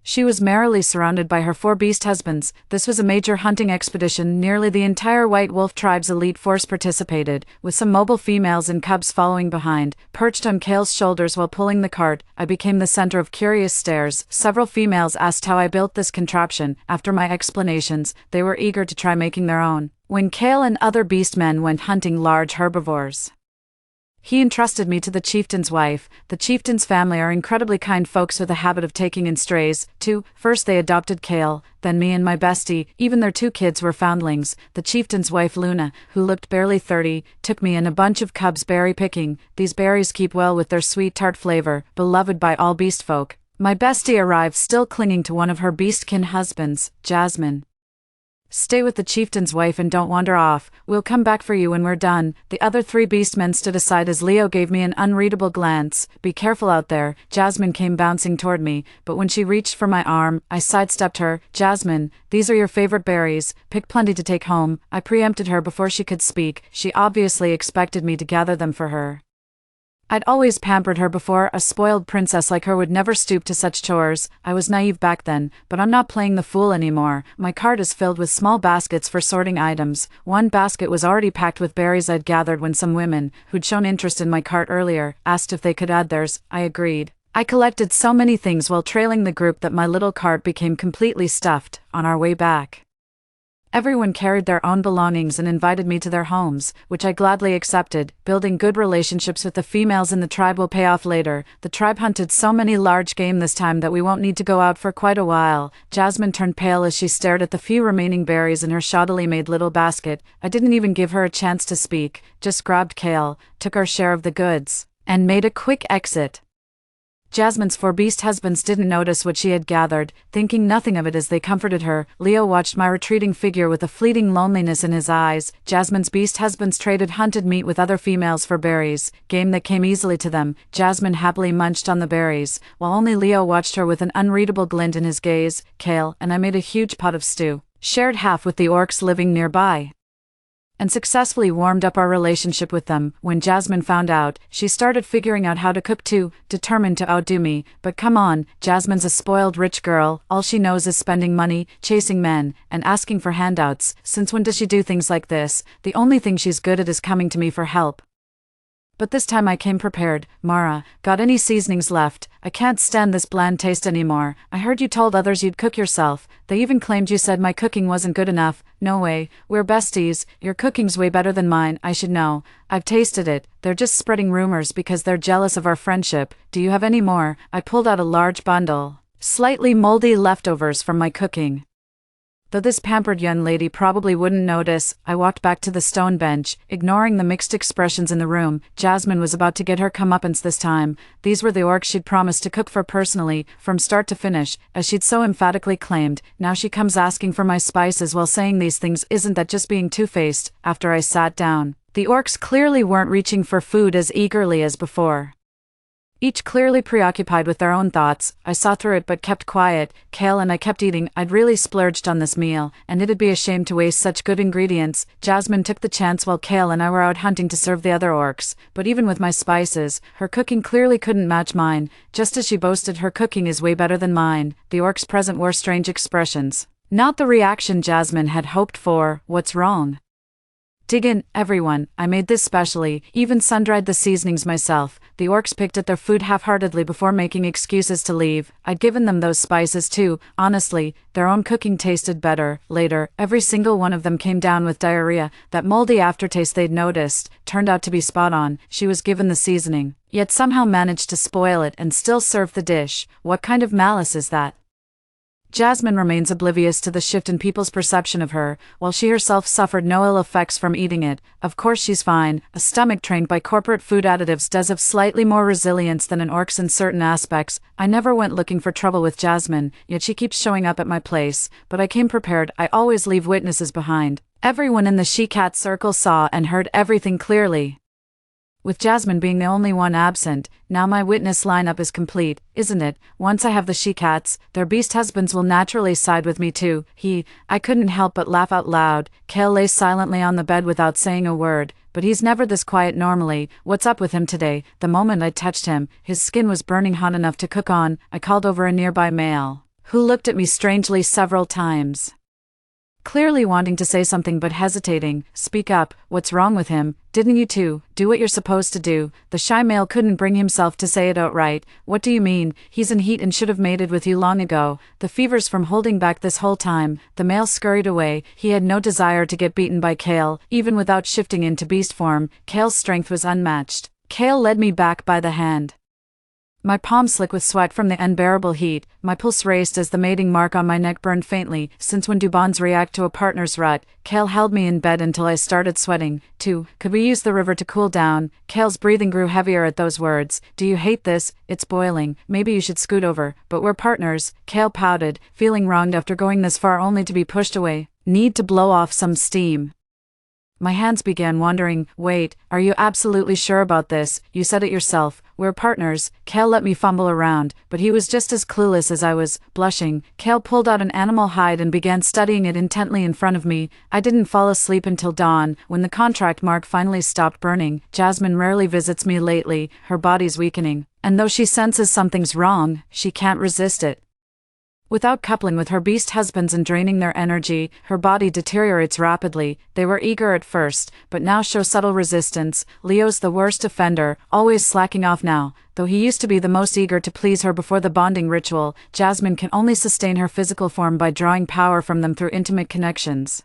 she was merrily surrounded by her 4 beast husbands. This was a major hunting expedition. Nearly the entire White Wolf tribe's elite force participated, with some mobile females and cubs following behind. Perched on Kale's shoulders while pulling the cart, I became the center of curious stares. Several females asked how I built this contraption. After my explanations, they were eager to try making their own. When Kale and other beast men went hunting large herbivores, he entrusted me to the chieftain's wife. The chieftain's family are incredibly kind folks with a habit of taking in strays, too. First they adopted Kale, then me and my bestie. Even their 2 kids were foundlings. The chieftain's wife Luna, who looked barely 30, took me and a bunch of cubs berry picking. These berries keep well with their sweet tart flavor, beloved by all beast folk. My bestie arrived still clinging to one of her beastkin husbands, Jasmine. Stay with the chieftain's wife and don't wander off. We'll come back for you when we're done. The other 3 beastmen stood aside as Leo gave me an unreadable glance. Be careful out there. Jasmine came bouncing toward me, but when she reached for my arm, I sidestepped her. Jasmine, these are your favorite berries. Pick plenty to take home. I preempted her before she could speak. She obviously expected me to gather them for her. I'd always pampered her before. A spoiled princess like her would never stoop to such chores. I was naive back then, but I'm not playing the fool anymore. My cart is filled with small baskets for sorting items. One basket was already packed with berries I'd gathered when some women, who'd shown interest in my cart earlier, asked if they could add theirs. I agreed. I collected so many things while trailing the group that my little cart became completely stuffed. On our way back, everyone carried their own belongings and invited me to their homes, which I gladly accepted. Building good relationships with the females in the tribe will pay off later. The tribe hunted so many large game this time that we won't need to go out for quite a while. Jasmine turned pale as she stared at the few remaining berries in her shoddily made little basket. I didn't even give her a chance to speak, just grabbed Kale, took our share of the goods, and made a quick exit. Jasmine's 4 beast husbands didn't notice what she had gathered, thinking nothing of it as they comforted her. Leo watched my retreating figure with a fleeting loneliness in his eyes. Jasmine's beast husbands traded hunted meat with other females for berries, game that came easily to them. Jasmine happily munched on the berries, while only Leo watched her with an unreadable glint in his gaze. Kale and I made a huge pot of stew, shared half with the orcs living nearby, and successfully warmed up our relationship with them. When Jasmine found out, she started figuring out how to cook too, determined to outdo me. But come on, Jasmine's a spoiled rich girl. All she knows is spending money, chasing men, and asking for handouts. Since when does she do things like this? The only thing she's good at is coming to me for help. But this time I came prepared. Mara, got any seasonings left? I can't stand this bland taste anymore. I heard you told others you'd cook yourself. They even claimed you said my cooking wasn't good enough. No way. We're besties. Your cooking's way better than mine. I should know. I've tasted it. They're just spreading rumors because they're jealous of our friendship. Do you have any more? I pulled out a large bundle, slightly moldy leftovers from my cooking. Though this pampered young lady probably wouldn't notice, I walked back to the stone bench, ignoring the mixed expressions in the room. Jasmine was about to get her comeuppance this time. These were the orcs she'd promised to cook for personally, from start to finish, as she'd so emphatically claimed. Now she comes asking for my spices while saying these things. Isn't that just being two-faced? After I sat down, the orcs clearly weren't reaching for food as eagerly as before, each clearly preoccupied with their own thoughts. I saw through it but kept quiet. Kale and I kept eating. I'd really splurged on this meal, and it'd be a shame to waste such good ingredients. Jasmine took the chance while Kale and I were out hunting to serve the other orcs, but even with my spices, her cooking clearly couldn't match mine. Just as she boasted her cooking is way better than mine, the orcs present wore strange expressions. Not the reaction Jasmine had hoped for. What's wrong? Dig in, everyone. I made this specially, even sun-dried the seasonings myself. The orcs picked at their food half-heartedly before making excuses to leave. I'd given them those spices too. Honestly, their own cooking tasted better. Later, every single one of them came down with diarrhea. That moldy aftertaste they'd noticed turned out to be spot on. She was given the seasoning, yet somehow managed to spoil it and still serve the dish. What kind of malice is that? Jasmine remains oblivious to the shift in people's perception of her, while she herself suffered no ill effects from eating it. Of course she's fine. A stomach trained by corporate food additives does have slightly more resilience than an orc's in certain aspects. I never went looking for trouble with Jasmine, yet she keeps showing up at my place, but I came prepared. I always leave witnesses behind. Everyone in the she-cat circle saw and heard everything clearly. With Jasmine being the only one absent, now my witness lineup is complete, isn't it? Once I have the she-cats, their beast husbands will naturally side with me too. I couldn't help but laugh out loud. Kale lay silently on the bed without saying a word, but he's never this quiet normally. What's up with him today? The moment I touched him, his skin was burning hot enough to cook on. I called over a nearby male, who looked at me strangely several times, clearly wanting to say something but hesitating. Speak up, what's wrong with him? Didn't you two do what you're supposed to do? The shy male couldn't bring himself to say it outright. What do you mean? He's in heat and should have mated with you long ago. The fever's from holding back this whole time. The male scurried away. He had no desire to get beaten by Kale, even without shifting into beast form. Kale's strength was unmatched. Kale led me back by the hand, my palm slick with sweat from the unbearable heat. My pulse raced as the mating mark on my neck burned faintly. Since when do bonds react to a partner's rut? Kale held me in bed until I started sweating. 2. Could we use the river to cool down? Kale's breathing grew heavier at those words. Do you hate this? It's boiling. Maybe you should scoot over. But we're partners. Kale pouted, feeling wronged after going this far only to be pushed away. Need to blow off some steam. My hands began wandering. Wait, are you absolutely sure about this? You said it yourself. We're partners. Kale let me fumble around, but he was just as clueless as I was. Blushing, Kale pulled out an animal hide and began studying it intently in front of me. I didn't fall asleep until dawn, when the contract mark finally stopped burning. Jasmine rarely visits me lately. Her body's weakening, and though she senses something's wrong, she can't resist it. Without coupling with her beast husbands and draining their energy, her body deteriorates rapidly. They were eager at first, but now show subtle resistance. Leo's the worst offender, always slacking off now. Though he used to be the most eager to please her before the bonding ritual, Jasmine can only sustain her physical form by drawing power from them through intimate connections.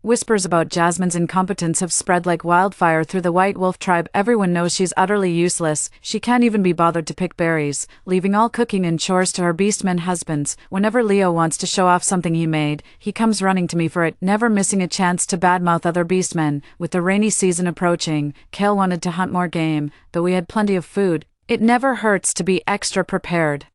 Whispers about Jasmine's incompetence have spread like wildfire through the White Wolf tribe. Everyone knows she's utterly useless. She can't even be bothered to pick berries, leaving all cooking and chores to her beastmen husbands. Whenever Leo wants to show off something he made, he comes running to me for it, never missing a chance to badmouth other beastmen. With the rainy season approaching, Kale wanted to hunt more game, though we had plenty of food. It never hurts to be extra prepared.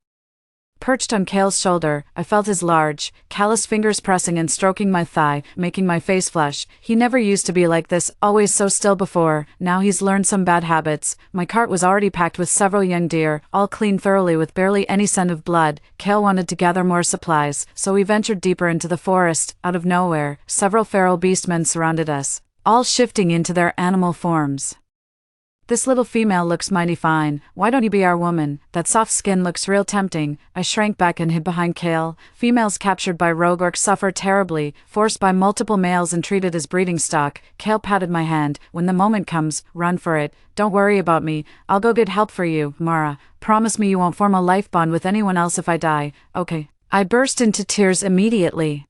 Perched on Kale's shoulder, I felt his large, callous fingers pressing and stroking my thigh, making my face flush. He never used to be like this, always so still before. Now he's learned some bad habits. My cart was already packed with several young deer, all cleaned thoroughly with barely any scent of blood. Kale wanted to gather more supplies, so we ventured deeper into the forest. Out of nowhere, several feral beastmen surrounded us, all shifting into their animal forms. This little female looks mighty fine. Why don't you be our woman? That soft skin looks real tempting. I shrank back and hid behind Kale. Females captured by rogue orcs suffer terribly, forced by multiple males and treated as breeding stock. Kale patted my hand. When the moment comes, run for it. Don't worry about me. I'll go get help for you, Mara. Promise me you won't form a life bond with anyone else if I die. Okay. I burst into tears immediately,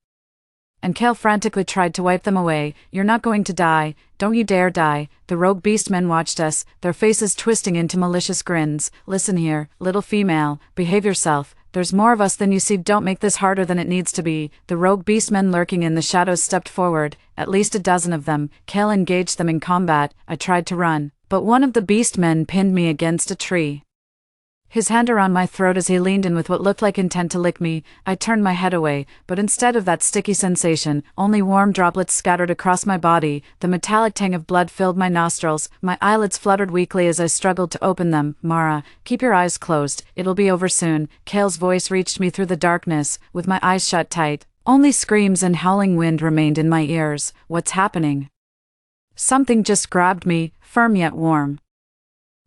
and Kale frantically tried to wipe them away. You're not going to die. Don't you dare die. The rogue beastmen watched us, their faces twisting into malicious grins. Listen here, little female, behave yourself. There's more of us than you see. Don't make this harder than it needs to be. The rogue beastmen lurking in the shadows stepped forward, at least a dozen of them. Kale engaged them in combat. I tried to run, but one of the beastmen pinned me against a tree, his hand around my throat as he leaned in with what looked like intent to lick me. I turned my head away, but instead of that sticky sensation, only warm droplets scattered across my body. The metallic tang of blood filled my nostrils. My eyelids fluttered weakly as I struggled to open them. Mara, keep your eyes closed. It'll be over soon. Kale's voice reached me through the darkness. With my eyes shut tight, only screams and howling wind remained in my ears. What's happening? Something just grabbed me, firm yet warm.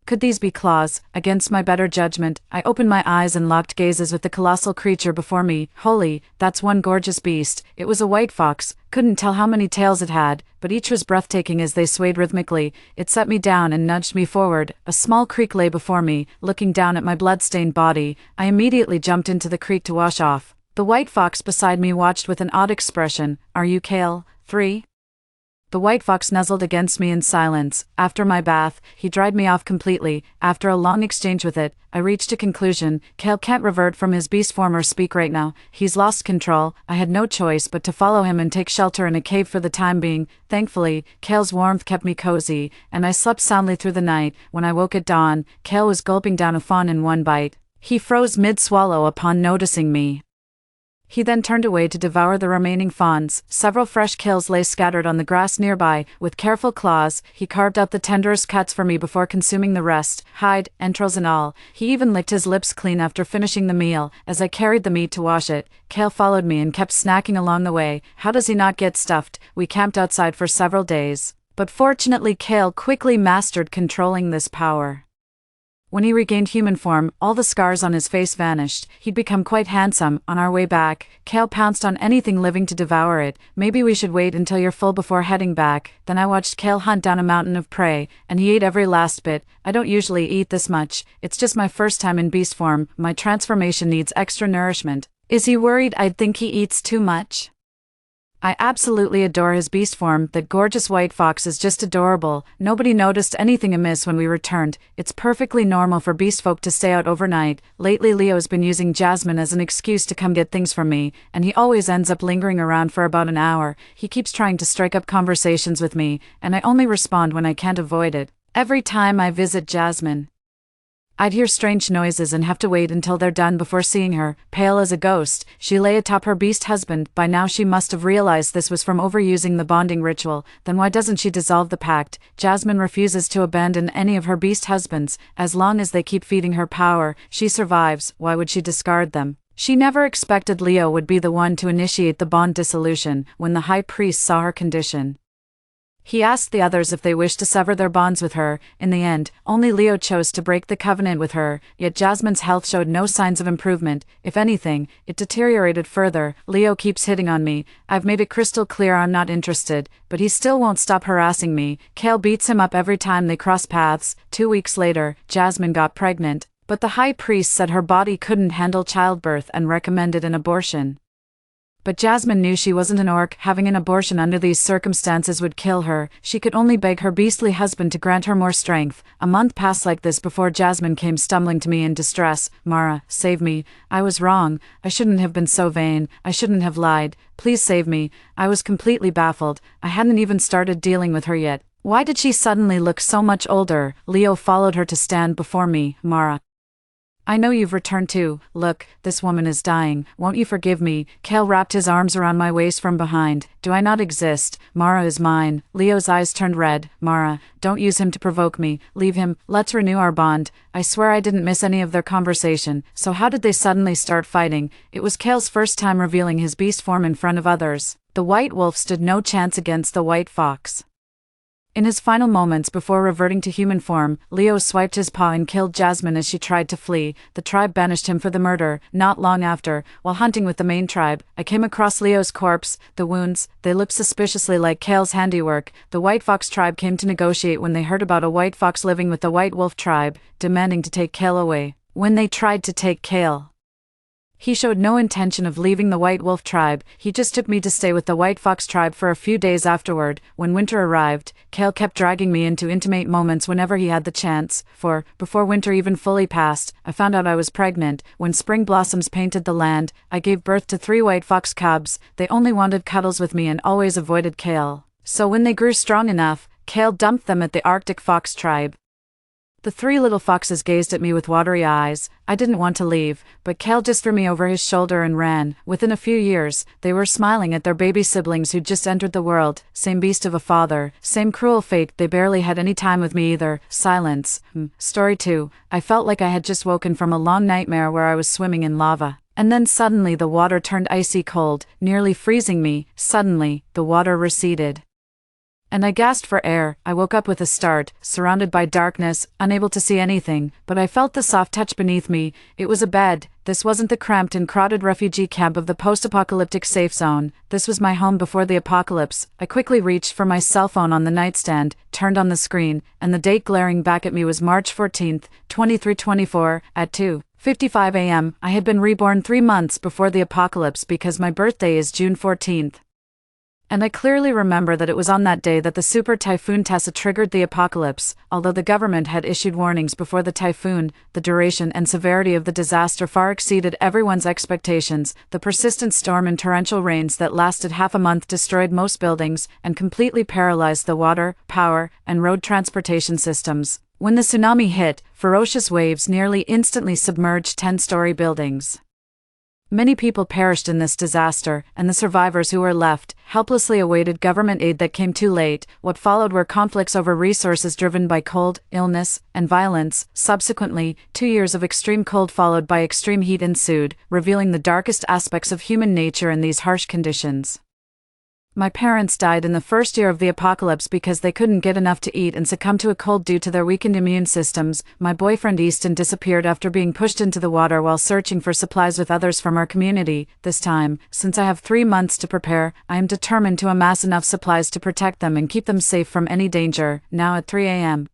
Could these be claws? Against my better judgment, I opened my eyes and locked gazes with the colossal creature before me. Holy, that's one gorgeous beast. It was a white fox. Couldn't tell how many tails it had, but each was breathtaking as they swayed rhythmically. It set me down and nudged me forward. A small creek lay before me, looking down at my blood-stained body. I immediately jumped into the creek to wash off. The white fox beside me watched with an odd expression. Are you Kale? 3? The white fox nuzzled against me in silence. After my bath, he dried me off completely. After a long exchange with it, I reached a conclusion. Kale can't revert from his beast form or speak right now. He's lost control. I had no choice but to follow him and take shelter in a cave for the time being. Thankfully, Kale's warmth kept me cozy, and I slept soundly through the night. When I woke at dawn, Kale was gulping down a fawn in one bite. He froze mid-swallow upon noticing me. He then turned away to devour the remaining fawns. Several fresh kills lay scattered on the grass nearby. With careful claws, he carved out the tenderest cuts for me before consuming the rest, hide, entrails and all. He even licked his lips clean after finishing the meal. As I carried the meat to wash it, Kale followed me and kept snacking along the way. How does he not get stuffed? We camped outside for several days. But fortunately Kale quickly mastered controlling this power. When he regained human form, all the scars on his face vanished. He'd become quite handsome. On our way back, Kale pounced on anything living to devour it. Maybe we should wait until you're full before heading back. Then I watched Kale hunt down a mountain of prey, and he ate every last bit. I don't usually eat this much. It's just my first time in beast form. My transformation needs extra nourishment. Is he worried I'd think he eats too much? I absolutely adore his beast form. That gorgeous white fox is just adorable. Nobody noticed anything amiss when we returned. It's perfectly normal for beast folk to stay out overnight. Lately Leo's been using Jasmine as an excuse to come get things from me, and he always ends up lingering around for about an hour. He keeps trying to strike up conversations with me, and I only respond when I can't avoid it. Every time I visit Jasmine, I'd hear strange noises and have to wait until they're done before seeing her. Pale as a ghost, she lay atop her beast husband. By now she must have realized this was from overusing the bonding ritual. Then why doesn't she dissolve the pact? Jasmine refuses to abandon any of her beast husbands. As long as they keep feeding her power, she survives. Why would she discard them? She never expected Leo would be the one to initiate the bond dissolution. When the high priest saw her condition, he asked the others if they wished to sever their bonds with her. In the end, only Leo chose to break the covenant with her, yet Jasmine's health showed no signs of improvement. If anything, it deteriorated further. Leo keeps hitting on me. I've made it crystal clear I'm not interested, but he still won't stop harassing me. Kale beats him up every time they cross paths. 2 weeks later, Jasmine got pregnant, but the high priest said her body couldn't handle childbirth and recommended an abortion. But Jasmine knew she wasn't an orc. Having an abortion under these circumstances would kill her. She could only beg her beastly husband to grant her more strength. A month passed like this before Jasmine came stumbling to me in distress. Mara, save me. I was wrong. I shouldn't have been so vain. I shouldn't have lied. Please save me. I was completely baffled. I hadn't even started dealing with her yet. Why did she suddenly look so much older? Leo followed her to stand before me. Mara, I know you've returned too. Look, this woman is dying. Won't you forgive me? Kale wrapped his arms around my waist from behind. Do I not exist? Mara is mine. Leo's eyes turned red. Mara, don't use him to provoke me. Leave him. Let's renew our bond. I swear I didn't miss any of their conversation. So how did they suddenly start fighting? It was Kale's first time revealing his beast form in front of others. The white wolf stood no chance against the white fox. In his final moments before reverting to human form, Leo swiped his paw and killed Jasmine as she tried to flee. The tribe banished him for the murder. Not long after, while hunting with the main tribe, I came across Leo's corpse. The wounds, they looked suspiciously like Kale's handiwork. The white fox tribe came to negotiate when they heard about a white fox living with the white wolf tribe, demanding to take Kale away. When they tried to take Kale, he showed no intention of leaving the White Wolf tribe. He just took me to stay with the White Fox tribe for a few days afterward. When winter arrived, Kale kept dragging me into intimate moments whenever he had the chance. Before winter even fully passed, I found out I was pregnant. When spring blossoms painted the land, I gave birth to 3 white fox cubs. They only wanted cuddles with me and always avoided Kale. So when they grew strong enough, Kale dumped them at the Arctic fox tribe. The 3 little foxes gazed at me with watery eyes. I didn't want to leave, but Kale just threw me over his shoulder and ran. Within a few years, they were smiling at their baby siblings who'd just entered the world. Same beast of a father, same cruel fate. They barely had any time with me either. Silence. Story 2. I felt like I had just woken from a long nightmare where I was swimming in lava. And then suddenly the water turned icy cold, nearly freezing me. Suddenly, the water receded, and I gasped for air. I woke up with a start, surrounded by darkness, unable to see anything, but I felt the soft touch beneath me. It was a bed. This wasn't the cramped and crowded refugee camp of the post-apocalyptic safe zone. This was my home before the apocalypse. I quickly reached for my cell phone on the nightstand, turned on the screen, and the date glaring back at me was March 14th, 2324, at 2:55 a.m. I had been reborn 3 months before the apocalypse because my birthday is June 14th. And I clearly remember that it was on that day that the super typhoon Tessa triggered the apocalypse. Although the government had issued warnings before the typhoon, the duration and severity of the disaster far exceeded everyone's expectations. The persistent storm and torrential rains that lasted half a month destroyed most buildings and completely paralyzed the water, power, and road transportation systems. When the tsunami hit, ferocious waves nearly instantly submerged 10-story buildings. Many people perished in this disaster, and the survivors who were left helplessly awaited government aid that came too late. What followed were conflicts over resources driven by cold, illness, and violence. Subsequently, 2 years of extreme cold followed by extreme heat ensued, revealing the darkest aspects of human nature in these harsh conditions. My parents died in the first year of the apocalypse because they couldn't get enough to eat and succumbed to a cold due to their weakened immune systems. My boyfriend Easton disappeared after being pushed into the water while searching for supplies with others from our community. This time, since I have 3 months to prepare, I am determined to amass enough supplies to protect them and keep them safe from any danger. Now at 3 a.m.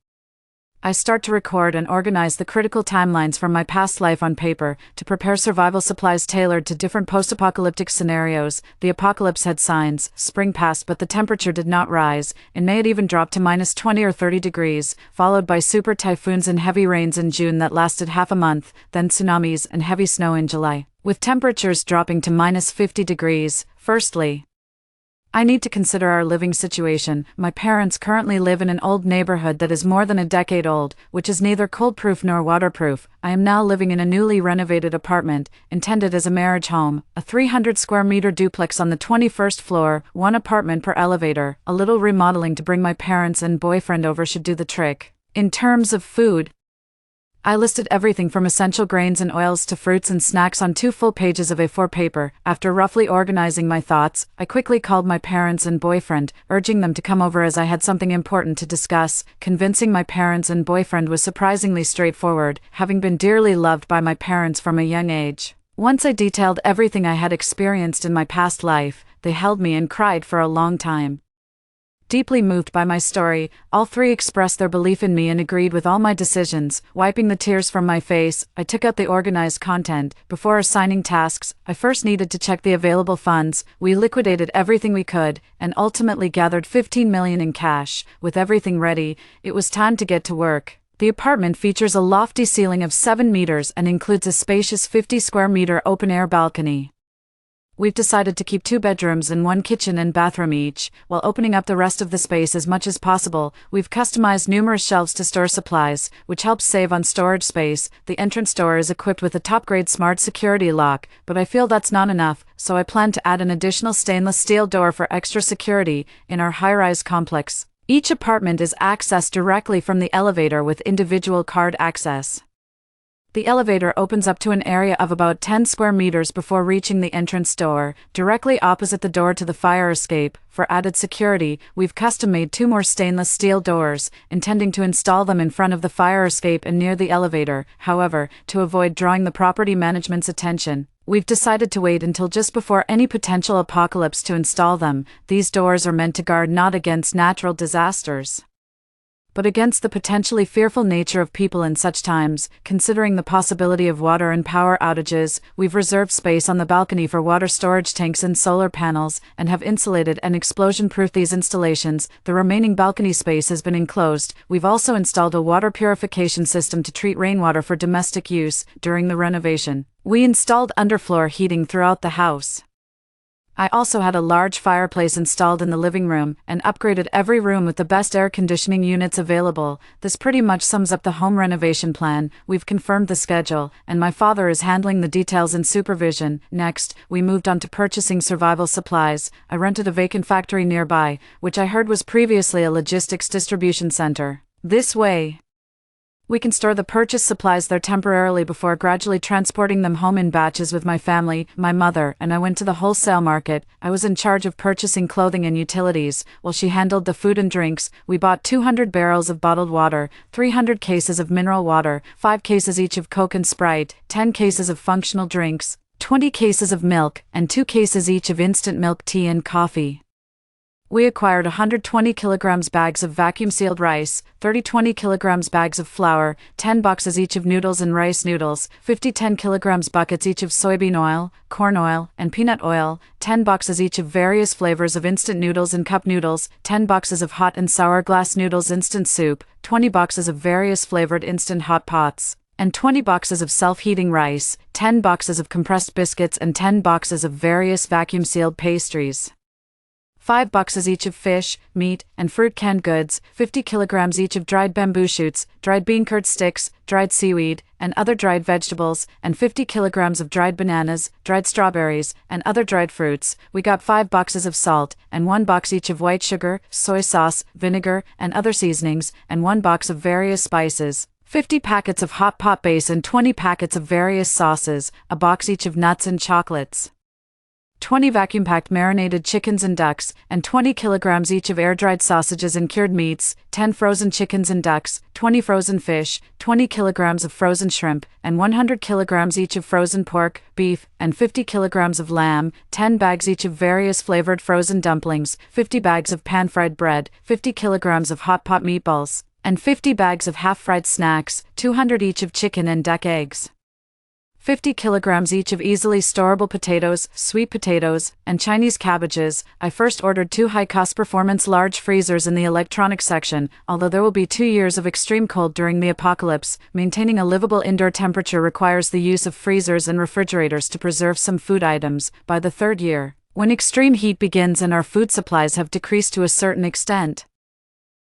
I start to record and organize the critical timelines from my past life on paper to prepare survival supplies tailored to different post-apocalyptic scenarios. The apocalypse had signs. Spring passed, but the temperature did not rise. In May it even dropped to -20 or 30 degrees, followed by super typhoons and heavy rains in June that lasted half a month, then tsunamis and heavy snow in July, with temperatures dropping to -50 degrees. Firstly, I need to consider our living situation. My parents currently live in an old neighborhood that is more than a decade old, which is neither cold-proof nor waterproof. I am now living in a newly renovated apartment, intended as a marriage home, a 300-square-meter duplex on the 21st floor, 1 apartment per elevator. A little remodeling to bring my parents and boyfriend over should do the trick. In terms of food, I listed everything from essential grains and oils to fruits and snacks on 2 full pages of A4 paper. After roughly organizing my thoughts, I quickly called my parents and boyfriend, urging them to come over as I had something important to discuss. Convincing my parents and boyfriend was surprisingly straightforward, having been dearly loved by my parents from a young age. Once I detailed everything I had experienced in my past life, they held me and cried for a long time. Deeply moved by my story, all 3 expressed their belief in me and agreed with all my decisions. Wiping the tears from my face, I took out the organized content. Before assigning tasks, I first needed to check the available funds. We liquidated everything we could, and ultimately gathered $15 million in cash. With everything ready, it was time to get to work. The apartment features a lofty ceiling of 7 meters and includes a spacious 50-square-meter open-air balcony. We've decided to keep 2 bedrooms and 1 kitchen and bathroom each, while opening up the rest of the space as much as possible. We've customized numerous shelves to store supplies, which helps save on storage space. The entrance door is equipped with a top-grade smart security lock, but I feel that's not enough, so I plan to add an additional stainless steel door for extra security in our high-rise complex. Each apartment is accessed directly from the elevator with individual card access. The elevator opens up to an area of about 10 square meters before reaching the entrance door, directly opposite the door to the fire escape. For added security, we've custom-made 2 more stainless steel doors, intending to install them in front of the fire escape and near the elevator. However, to avoid drawing the property management's attention, we've decided to wait until just before any potential apocalypse to install them. These doors are meant to guard not against natural disasters, but against the potentially fearful nature of people in such times. Considering the possibility of water and power outages, we've reserved space on the balcony for water storage tanks and solar panels, and have insulated and explosion-proofed these installations. The remaining balcony space has been enclosed. We've also installed a water purification system to treat rainwater for domestic use. During the renovation, we installed underfloor heating throughout the house. I also had a large fireplace installed in the living room, and upgraded every room with the best air conditioning units available. This pretty much sums up the home renovation plan. We've confirmed the schedule, and my father is handling the details and supervision. Next, we moved on to purchasing survival supplies. I rented a vacant factory nearby, which I heard was previously a logistics distribution center. This way, we can store the purchased supplies there temporarily before gradually transporting them home in batches with my family. My mother and I went to the wholesale market. I was in charge of purchasing clothing and utilities, while she handled the food and drinks. We bought 200 barrels of bottled water, 300 cases of mineral water, 5 cases each of Coke and Sprite, 10 cases of functional drinks, 20 cases of milk, and 2 cases each of instant milk tea and coffee. We acquired 120 kilograms bags of vacuum-sealed rice, 20 kilograms bags of flour, 10 boxes each of noodles and rice noodles, 10 kilograms buckets each of soybean oil, corn oil, and peanut oil, 10 boxes each of various flavors of instant noodles and cup noodles, 10 boxes of hot and sour glass noodles instant soup, 20 boxes of various flavored instant hot pots, and 20 boxes of self-heating rice, 10 boxes of compressed biscuits and 10 boxes of various vacuum-sealed pastries. 5 boxes each of fish, meat, and fruit canned goods, 50 kilograms each of dried bamboo shoots, dried bean curd sticks, dried seaweed, and other dried vegetables, and 50 kilograms of dried bananas, dried strawberries, and other dried fruits. We got 5 boxes of salt, and 1 box each of white sugar, soy sauce, vinegar, and other seasonings, and 1 box of various spices. 50 packets of hot pot base and 20 packets of various sauces, a box each of nuts and chocolates. 20 vacuum-packed marinated chickens and ducks, and 20 kilograms each of air-dried sausages and cured meats, 10 frozen chickens and ducks, 20 frozen fish, 20 kilograms of frozen shrimp, and 100 kilograms each of frozen pork, beef, and 50 kilograms of lamb, 10 bags each of various flavored frozen dumplings, 50 bags of pan-fried bread, 50 kilograms of hot pot meatballs, and 50 bags of half-fried snacks, 200 each of chicken and duck eggs. 50 kilograms each of easily storable potatoes, sweet potatoes, and Chinese cabbages. I first ordered 2 high-cost performance large freezers in the electronics section. Although there will be 2 years of extreme cold during the apocalypse, maintaining a livable indoor temperature requires the use of freezers and refrigerators to preserve some food items. By the 3rd year, when extreme heat begins and our food supplies have decreased to a certain extent,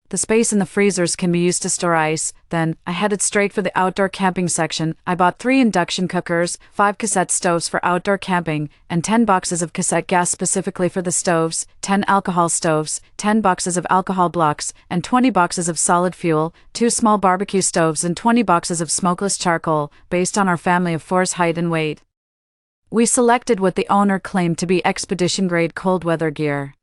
the space in the freezers can be used to store ice. Then, I headed straight for the outdoor camping section. I bought 3 induction cookers, 5 cassette stoves for outdoor camping, and 10 boxes of cassette gas specifically for the stoves, 10 alcohol stoves, 10 boxes of alcohol blocks, and 20 boxes of solid fuel, 2 small barbecue stoves and 20 boxes of smokeless charcoal, based on our family of 4's height and weight. We selected what the owner claimed to be expedition-grade cold weather gear,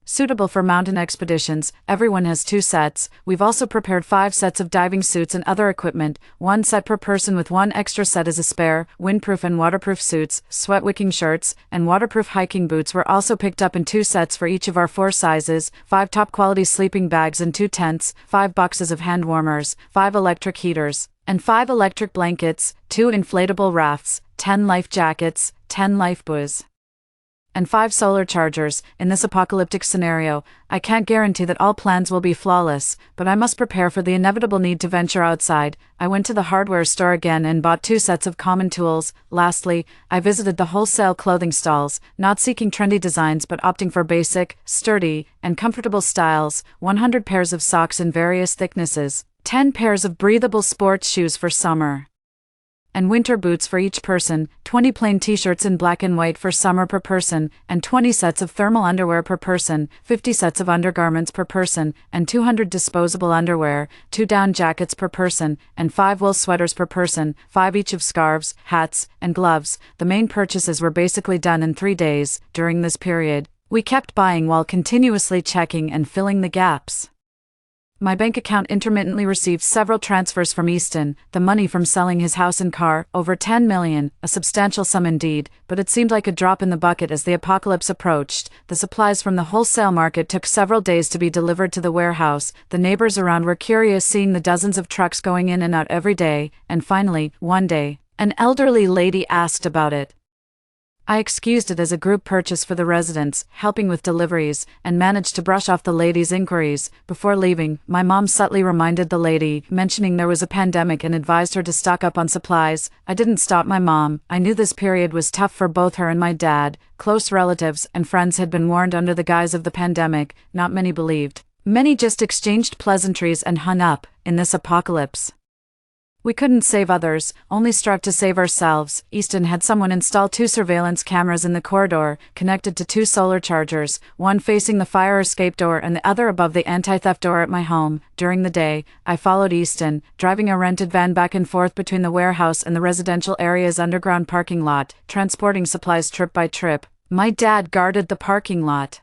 suitable for mountain expeditions. Everyone has 2 sets. We've also prepared 5 sets of diving suits and other equipment, 1 set per person with 1 extra set as a spare. Windproof and waterproof suits, sweat-wicking shirts, and waterproof hiking boots were also picked up in 2 sets for each of our 4 sizes, 5 top-quality sleeping bags and 2 tents, 5 boxes of hand warmers, 5 electric heaters, and 5 electric blankets, 2 inflatable rafts, 10 life jackets, 10 life buoys, and 5 solar chargers. In this apocalyptic scenario, I can't guarantee that all plans will be flawless, but I must prepare for the inevitable need to venture outside. I went to the hardware store again and bought 2 sets of common tools. Lastly, I visited the wholesale clothing stalls, not seeking trendy designs but opting for basic, sturdy, and comfortable styles. 100 pairs of socks in various thicknesses, 10 pairs of breathable sports shoes for summer and winter boots for each person, 20 plain t-shirts in black and white for summer per person, and 20 sets of thermal underwear per person, 50 sets of undergarments per person, and 200 disposable underwear, 2 down jackets per person, and 5 wool sweaters per person, 5 each of scarves, hats, and gloves. The main purchases were basically done in 3 days. During this period, we kept buying while continuously checking and filling the gaps. My bank account intermittently received several transfers from Easton, the money from selling his house and car, over 10 million, a substantial sum indeed, but it seemed like a drop in the bucket as the apocalypse approached. The supplies from the wholesale market took several days to be delivered to the warehouse. The neighbors around were curious seeing the dozens of trucks going in and out every day, and finally, one day, an elderly lady asked about it. I excused it as a group purchase for the residents, helping with deliveries, and managed to brush off the lady's inquiries. Before leaving, my mom subtly reminded the lady, mentioning there was a pandemic, and advised her to stock up on supplies. I didn't stop my mom. I knew this period was tough for both her and my dad. Close relatives and friends had been warned under the guise of the pandemic. Not many believed. Many just exchanged pleasantries and hung up. In this apocalypse, we couldn't save others, only strive to save ourselves. Easton had someone install 2 surveillance cameras in the corridor, connected to 2 solar chargers, one facing the fire escape door and the other above the anti-theft door at my home. During the day, I followed Easton, driving a rented van back and forth between the warehouse and the residential area's underground parking lot, transporting supplies trip by trip. My dad guarded the parking lot.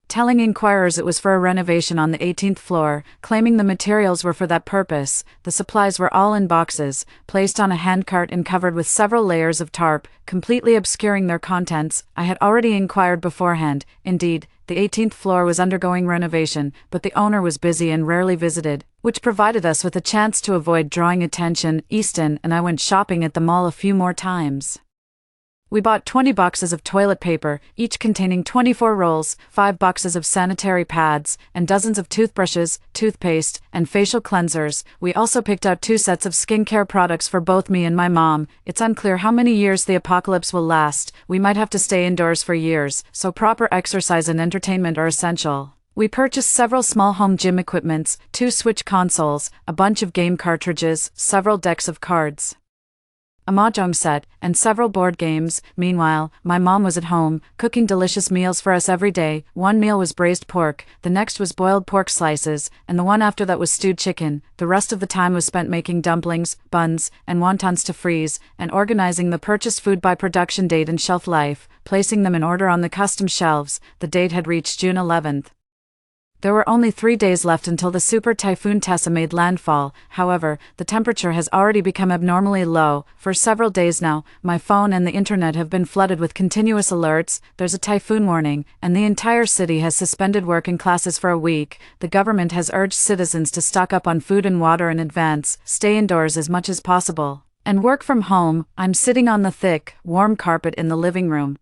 telling inquirers it was for a renovation on the 18th floor, claiming the materials were for that purpose. The supplies were all in boxes, placed on a handcart and covered with several layers of tarp, completely obscuring their contents. I had already inquired beforehand. Indeed, the 18th floor was undergoing renovation, but the owner was busy and rarely visited, which provided us with a chance to avoid drawing attention. Easton and I went shopping at the mall a few more times. We bought 20 boxes of toilet paper, each containing 24 rolls, 5 boxes of sanitary pads, and dozens of toothbrushes, toothpaste, and facial cleansers. We also picked out 2 sets of skincare products for both me and my mom. It's unclear how many years the apocalypse will last. We might have to stay indoors for years, so proper exercise and entertainment are essential. We purchased several small home gym equipments, 2 Switch consoles, a bunch of game cartridges, several decks of cards, a mahjong set, and several board games. Meanwhile, my mom was at home, cooking delicious meals for us every day. One meal was braised pork, the next was boiled pork slices, and the one after that was stewed chicken. The rest of the time was spent making dumplings, buns, and wontons to freeze, and organizing the purchased food by production date and shelf life, placing them in order on the custom shelves. The date had reached June 11th. There were only 3 days left until the super typhoon Tessa made landfall. However, the temperature has already become abnormally low. For several days now, my phone and the internet have been flooded with continuous alerts. There's a typhoon warning, and the entire city has suspended work and classes for a week. The government has urged citizens to stock up on food and water in advance, stay indoors as much as possible, and work from home. I'm sitting on the thick, warm carpet in the living room,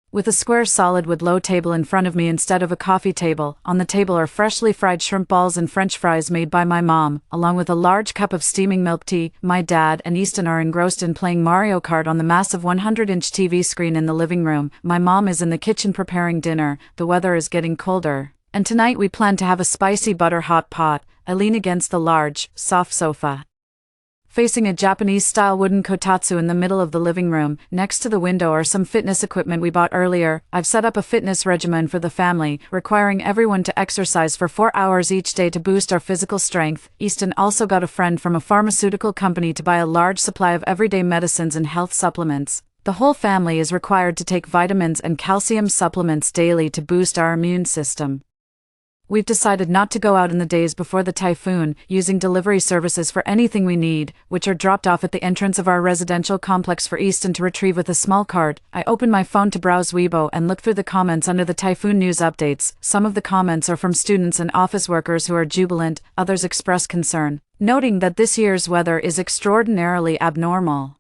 with a square solid wood low table in front of me instead of a coffee table. On the table are freshly fried shrimp balls and French fries made by my mom, along with a large cup of steaming milk tea. My dad and Easton are engrossed in playing Mario Kart on the massive 100-inch TV screen in the living room. My mom is in the kitchen preparing dinner. The weather is getting colder, and tonight we plan to have a spicy butter hot pot. I lean against the large, soft sofa, facing a Japanese-style wooden kotatsu in the middle of the living room. Next to the window are some fitness equipment we bought earlier. I've set up a fitness regimen for the family, requiring everyone to exercise for 4 hours each day to boost our physical strength. Easton also got a friend from a pharmaceutical company to buy a large supply of everyday medicines and health supplements. The whole family is required to take vitamins and calcium supplements daily to boost our immune system. We've decided not to go out in the days before the typhoon, using delivery services for anything we need, which are dropped off at the entrance of our residential complex for Easton to retrieve with a small cart. I open my phone to browse Weibo and look through the comments under the typhoon news updates. Some of the comments are from students and office workers who are jubilant, others express concern, noting that this year's weather is extraordinarily abnormal.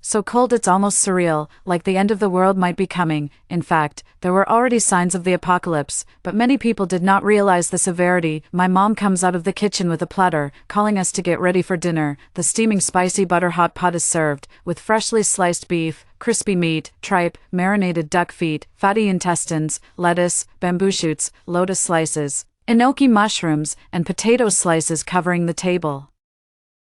So cold it's almost surreal, like the end of the world might be coming. In fact, there were already signs of the apocalypse, but many people did not realize the severity. My mom comes out of the kitchen with a platter, calling us to get ready for dinner. The steaming spicy butter hot pot is served, with freshly sliced beef, crispy meat, tripe, marinated duck feet, fatty intestines, lettuce, bamboo shoots, lotus slices, enoki mushrooms, and potato slices covering the table.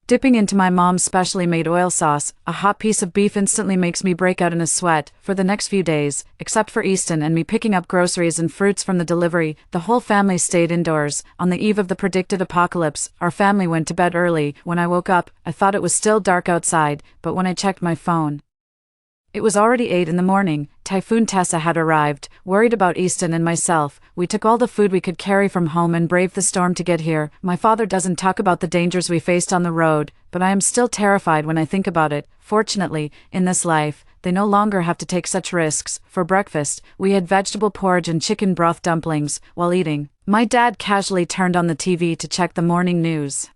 Dipping into my mom's specially made oil sauce, a hot piece of beef instantly makes me break out in a sweat. For the next few days, except for Easton and me picking up groceries and fruits from the delivery, the whole family stayed indoors. On the eve of the predicted apocalypse, our family went to bed early. When I woke up, I thought it was still dark outside, but when I checked my phone, it was already 8 in the morning. Typhoon Tessa had arrived. Worried about Easton and myself, we took all the food we could carry from home and braved the storm to get here. My father doesn't talk about the dangers we faced on the road, but I am still terrified when I think about it. Fortunately, in this life, they no longer have to take such risks. For breakfast, we had vegetable porridge and chicken broth dumplings. While eating, my dad casually turned on the TV to check the morning news.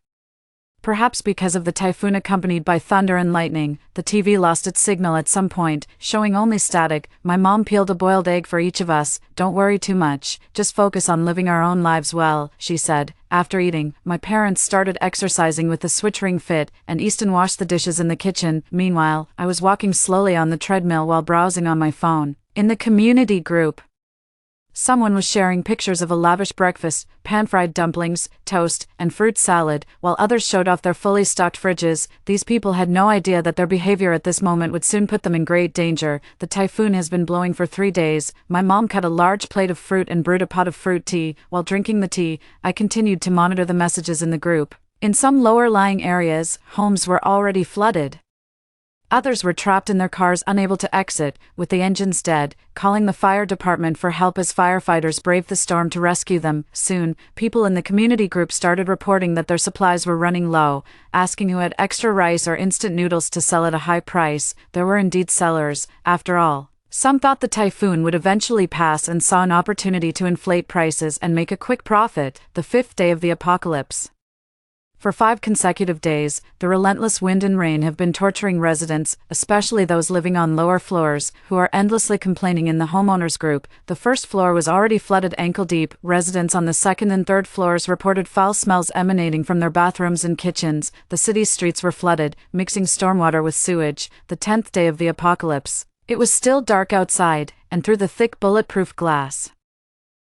Perhaps because of the typhoon accompanied by thunder and lightning, the TV lost its signal at some point, showing only static. My mom peeled a boiled egg for each of us. Don't worry too much, just focus on living our own lives well, she said. After eating, my parents started exercising with the Switch Ring Fit, and Easton washed the dishes in the kitchen. Meanwhile, I was walking slowly on the treadmill while browsing on my phone. In the community group, someone was sharing pictures of a lavish breakfast, pan-fried dumplings, toast, and fruit salad, while others showed off their fully stocked fridges. These people had no idea that their behavior at this moment would soon put them in great danger. The typhoon has been blowing for 3 days. My mom cut a large plate of fruit and brewed a pot of fruit tea. While drinking the tea, I continued to monitor the messages in the group. In some lower-lying areas, homes were already flooded. Others were trapped in their cars unable to exit, with the engines dead, calling the fire department for help as firefighters braved the storm to rescue them. Soon, people in the community group started reporting that their supplies were running low, asking who had extra rice or instant noodles to sell at a high price. There were indeed sellers, after all. Some thought the typhoon would eventually pass and saw an opportunity to inflate prices and make a quick profit. The fifth day of the apocalypse. For 5 consecutive days, the relentless wind and rain have been torturing residents, especially those living on lower floors, who are endlessly complaining in the homeowners group. The first floor was already flooded ankle-deep. Residents on the second and third floors reported foul smells emanating from their bathrooms and kitchens. The city's streets were flooded, mixing stormwater with sewage. The 10th day of the apocalypse. It was still dark outside, and through the thick bulletproof glass,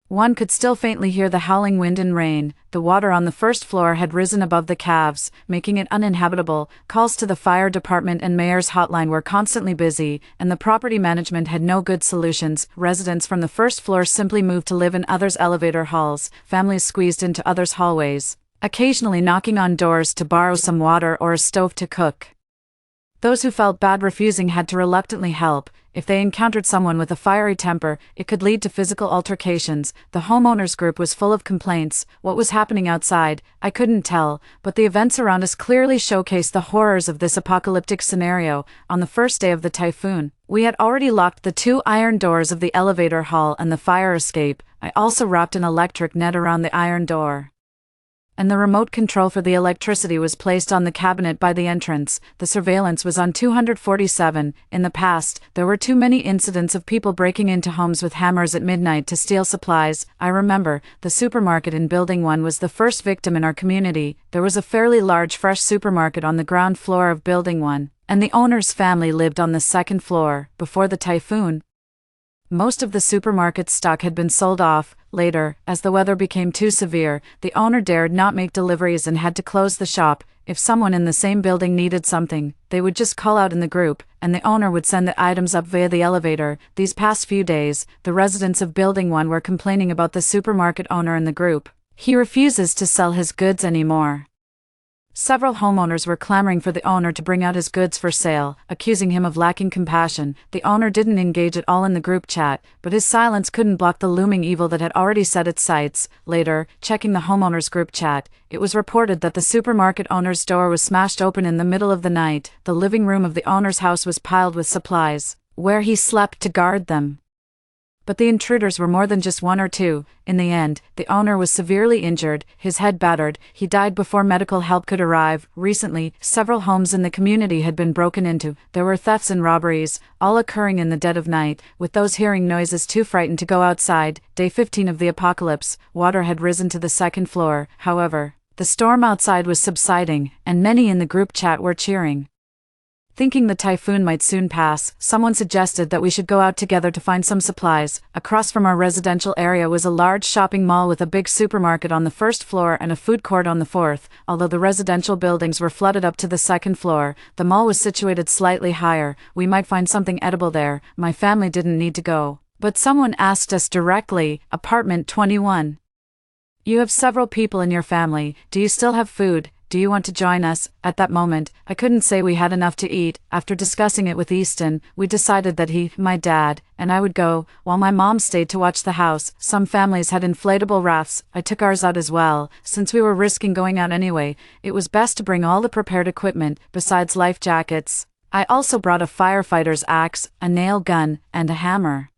one could still faintly hear the howling wind and rain. The water on the first floor had risen above the calves, making it uninhabitable. Calls to the fire department and mayor's hotline were constantly busy, and the property management had no good solutions. Residents from the first floor simply moved to live in others' elevator halls. Families squeezed into others' hallways, occasionally knocking on doors to borrow some water or a stove to cook. Those who felt bad refusing had to reluctantly help. If they encountered someone with a fiery temper, it could lead to physical altercations. The homeowners group was full of complaints. What was happening outside, I couldn't tell, but the events around us clearly showcased the horrors of this apocalyptic scenario. On the first day of the typhoon, we had already locked the 2 iron doors of the elevator hall and the fire escape. I also wrapped an electric net around the iron door, and the remote control for the electricity was placed on the cabinet by the entrance. The surveillance was on 247. In the past, there were too many incidents of people breaking into homes with hammers at midnight to steal supplies. I remember, the supermarket in Building 1 was the first victim in our community. There was a fairly large fresh supermarket on the ground floor of Building 1, and the owner's family lived on the second floor. Before the typhoon, most of the supermarket's stock had been sold off. Later, as the weather became too severe, the owner dared not make deliveries and had to close the shop. If someone in the same building needed something, they would just call out in the group, and the owner would send the items up via the elevator. These past few days, the residents of Building 1 were complaining about the supermarket owner in the group. He refuses to sell his goods anymore. Several homeowners were clamoring for the owner to bring out his goods for sale, accusing him of lacking compassion. The owner didn't engage at all in the group chat, but his silence couldn't block the looming evil that had already set its sights. Later, checking the homeowners group chat, it was reported that the supermarket owner's door was smashed open in the middle of the night. The living room of the owner's house was piled with supplies, where he slept to guard them. But the intruders were more than just 1 or 2. In the end, the owner was severely injured, his head battered. He died before medical help could arrive. Recently, several homes in the community had been broken into. There were thefts and robberies, all occurring in the dead of night, with those hearing noises too frightened to go outside. Day 15 of the apocalypse. Water had risen to the second floor. However, the storm outside was subsiding, and many in the group chat were cheering. Thinking the typhoon might soon pass, someone suggested that we should go out together to find some supplies. Across from our residential area was a large shopping mall with a big supermarket on the first floor and a food court on the fourth. Although the residential buildings were flooded up to the second floor, the mall was situated slightly higher. We might find something edible there. My family didn't need to go, but someone asked us directly. Apartment 21. You have several people in your family. Do you still have food? Do you want to join us? At that moment, I couldn't say we had enough to eat. After discussing it with Easton, we decided that he, my dad, and I would go, while my mom stayed to watch the house. Some families had inflatable rafts. I took ours out as well. Since we were risking going out anyway, it was best to bring all the prepared equipment, besides life jackets. I also brought a firefighter's axe, a nail gun, and a hammer,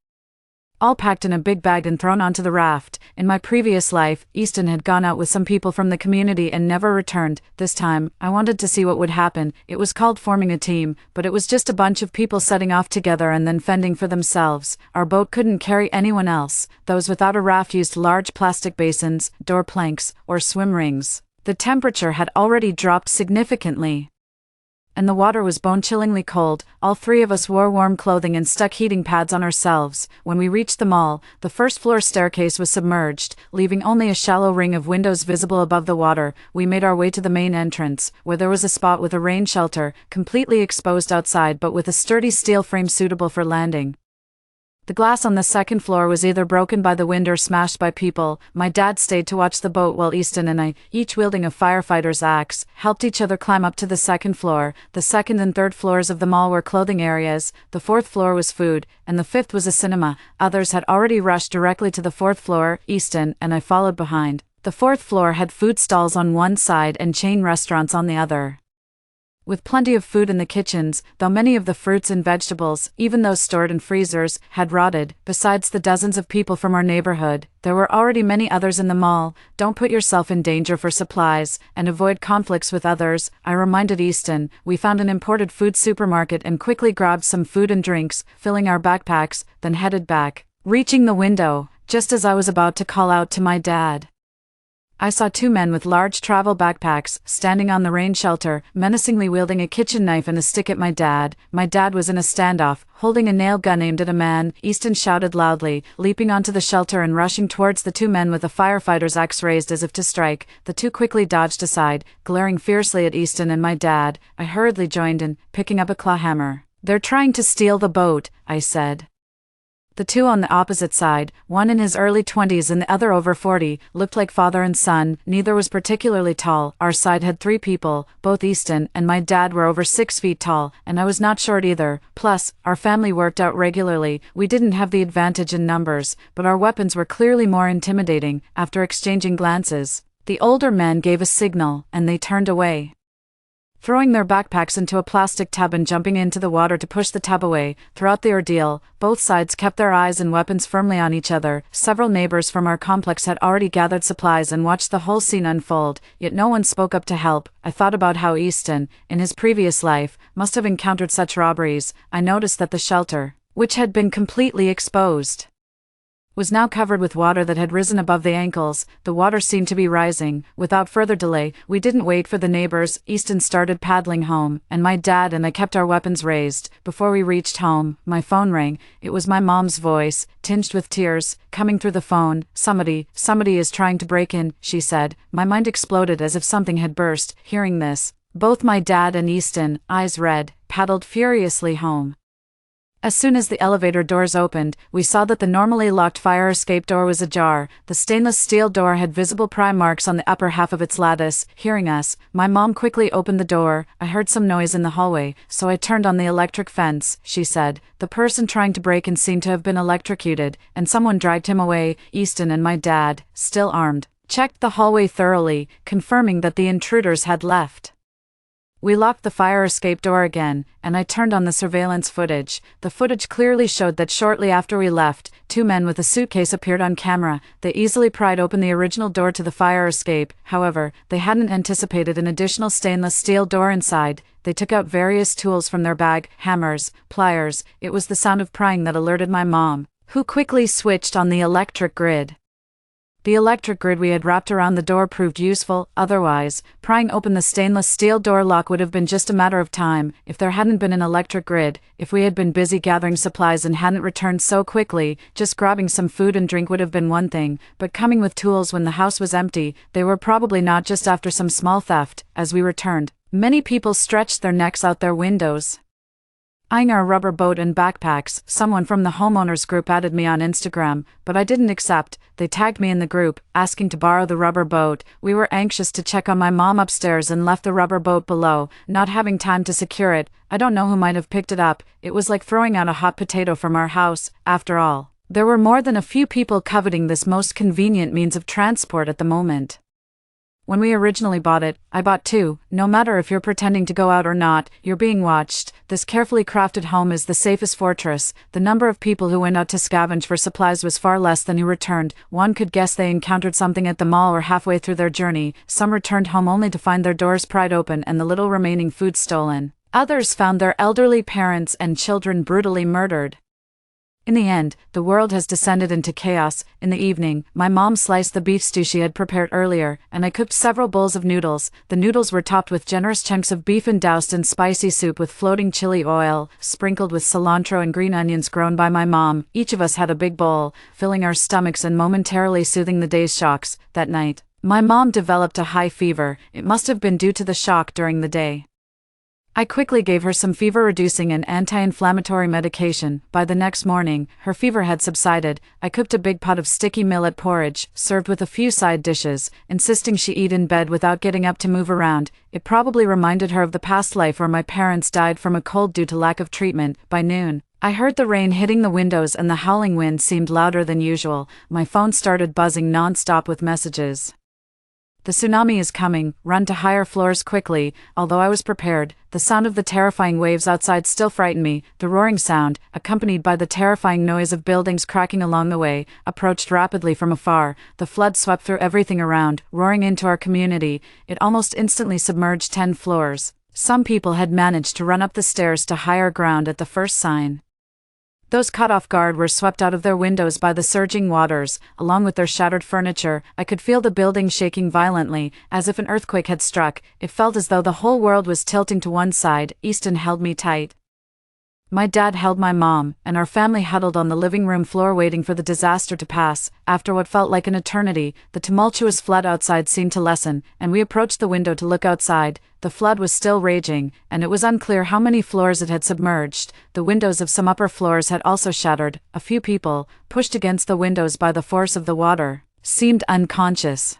all packed in a big bag and thrown onto the raft. In my previous life, Easton had gone out with some people from the community and never returned. This time, I wanted to see what would happen. It was called forming a team, but it was just a bunch of people setting off together and then fending for themselves. Our boat couldn't carry anyone else. Those without a raft used large plastic basins, door planks, or swim rings. The temperature had already dropped significantly, and the water was bone-chillingly cold. All 3 of us wore warm clothing and stuck heating pads on ourselves. When we reached the mall, the first-floor staircase was submerged, leaving only a shallow ring of windows visible above the water. We made our way to the main entrance, where there was a spot with a rain shelter, completely exposed outside but with a sturdy steel frame suitable for landing. The glass on the second floor was either broken by the wind or smashed by people. My dad stayed to watch the boat while Easton and I, each wielding a firefighter's axe, helped each other climb up to the second floor. The second and third floors of the mall were clothing areas, the fourth floor was food, and the fifth was a cinema. Others had already rushed directly to the fourth floor. Easton and I followed behind. The fourth floor had food stalls on one side and chain restaurants on the other, with plenty of food in the kitchens, though many of the fruits and vegetables, even those stored in freezers, had rotted. Besides the dozens of people from our neighborhood, there were already many others in the mall. Don't put yourself in danger for supplies, and avoid conflicts with others, I reminded Easton. We found an imported food supermarket and quickly grabbed some food and drinks, filling our backpacks, then headed back. Reaching the window, just as I was about to call out to my dad, I saw two men with large travel backpacks, standing on the rain shelter, menacingly wielding a kitchen knife and a stick at my dad. My dad was in a standoff, holding a nail gun aimed at a man. Easton shouted loudly, leaping onto the shelter and rushing towards the two men with a firefighter's axe raised as if to strike. The two quickly dodged aside, glaring fiercely at Easton and my dad. I hurriedly joined in, picking up a claw hammer. "They're trying to steal the boat," I said. The two on the opposite side, one in his early 20s and the other over 40, looked like father and son. Neither was particularly tall. Our side had 3 people, both Easton and my dad were over 6 feet tall, and I was not short either. Plus, our family worked out regularly. We didn't have the advantage in numbers, but our weapons were clearly more intimidating. After exchanging glances, the older men gave a signal, and they turned away, throwing their backpacks into a plastic tub and jumping into the water to push the tub away. Throughout the ordeal, both sides kept their eyes and weapons firmly on each other. Several neighbors from our complex had already gathered supplies and watched the whole scene unfold, yet no one spoke up to help. I thought about how Easton, in his previous life, must have encountered such robberies. I noticed that the shelter, which had been completely exposed, was now covered with water that had risen above the ankles. The water seemed to be rising. Without further delay, we didn't wait for the neighbors. Easton started paddling home, and my dad and I kept our weapons raised. Before we reached home, my phone rang. It was my mom's voice, tinged with tears, coming through the phone. Somebody is trying to break in," she said. My mind exploded as if something had burst. Hearing this, both my dad and Easton, eyes red, paddled furiously home. As soon as the elevator doors opened, we saw that the normally locked fire escape door was ajar. The stainless steel door had visible pry marks on the upper half of its lattice. Hearing us, my mom quickly opened the door. "I heard some noise in the hallway, so I turned on the electric fence," she said. "The person trying to break in seemed to have been electrocuted, and someone dragged him away." Easton and my dad, still armed, checked the hallway thoroughly, confirming that the intruders had left. We locked the fire escape door again, and I turned on the surveillance footage. The footage clearly showed that shortly after we left, 2 men with a suitcase appeared on camera. They easily pried open the original door to the fire escape. However, they hadn't anticipated an additional stainless steel door inside. They took out various tools from their bag, hammers, pliers. It was the sound of prying that alerted my mom, who quickly switched on the electric grid. The electric grid we had wrapped around the door proved useful. Otherwise, prying open the stainless steel door lock would have been just a matter of time. If there hadn't been an electric grid, if we had been busy gathering supplies and hadn't returned so quickly, just grabbing some food and drink would have been one thing, but coming with tools when the house was empty, they were probably not just after some small theft. As we returned, many people stretched their necks out their windows, eyeing our rubber boat and backpacks. Someone from the homeowners group added me on Instagram, but I didn't accept. They tagged me in the group, asking to borrow the rubber boat. We were anxious to check on my mom upstairs and left the rubber boat below, not having time to secure it. I don't know who might have picked it up. It was like throwing out a hot potato from our house. After all, there were more than a few people coveting this most convenient means of transport at the moment. When we originally bought it, I bought 2. No matter if you're pretending to go out or not, you're being watched. This carefully crafted home is the safest fortress. The number of people who went out to scavenge for supplies was far less than who returned. One could guess they encountered something at the mall or halfway through their journey. Some returned home only to find their doors pried open and the little remaining food stolen. Others found their elderly parents and children brutally murdered. In the end, the world has descended into chaos. In the evening, my mom sliced the beef stew she had prepared earlier, and I cooked several bowls of noodles. The noodles were topped with generous chunks of beef and doused in spicy soup with floating chili oil, sprinkled with cilantro and green onions grown by my mom. Each of us had a big bowl, filling our stomachs and momentarily soothing the day's shocks. That night, my mom developed a high fever. It must have been due to the shock during the day. I quickly gave her some fever-reducing and anti-inflammatory medication. By the next morning, her fever had subsided. I cooked a big pot of sticky millet porridge, served with a few side dishes, insisting she eat in bed without getting up to move around. It probably reminded her of the past life where my parents died from a cold due to lack of treatment. By noon, I heard the rain hitting the windows and the howling wind seemed louder than usual. My phone started buzzing non-stop with messages. The tsunami is coming, run to higher floors quickly. Although I was prepared, the sound of the terrifying waves outside still frightened me. The roaring sound, accompanied by the terrifying noise of buildings cracking along the way, approached rapidly from afar. The flood swept through everything around, roaring into our community. It almost instantly submerged 10 floors. Some people had managed to run up the stairs to higher ground at the first sign. Those caught off guard were swept out of their windows by the surging waters, along with their shattered furniture. I could feel the building shaking violently, as if an earthquake had struck. It felt as though the whole world was tilting to one side. Easton held me tight. My dad held my mom, and our family huddled on the living room floor waiting for the disaster to pass. After what felt like an eternity, the tumultuous flood outside seemed to lessen, and we approached the window to look outside. The flood was still raging, and it was unclear how many floors it had submerged. The windows of some upper floors had also shattered. A few people, pushed against the windows by the force of the water, seemed unconscious,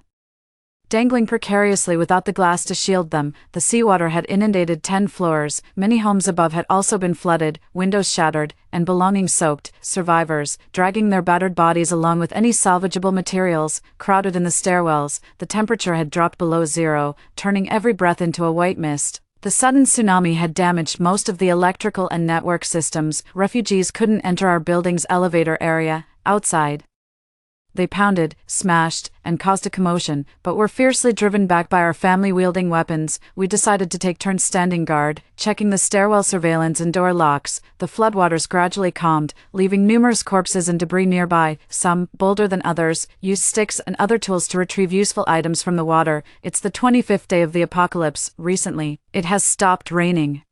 dangling precariously without the glass to shield them. The seawater had inundated 10 floors. Many homes above had also been flooded, windows shattered, and belongings soaked. Survivors, dragging their battered bodies along with any salvageable materials, crowded in the stairwells. The temperature had dropped below zero, turning every breath into a white mist. The sudden tsunami had damaged most of the electrical and network systems. Refugees couldn't enter our building's elevator area. Outside, they pounded, smashed, and caused a commotion, but were fiercely driven back by our family wielding weapons. We decided to take turns standing guard, checking the stairwell surveillance and door locks. The floodwaters gradually calmed, leaving numerous corpses and debris nearby. Some, bolder than others, used sticks and other tools to retrieve useful items from the water. It's the 25th day of the apocalypse. Recently, it has stopped raining,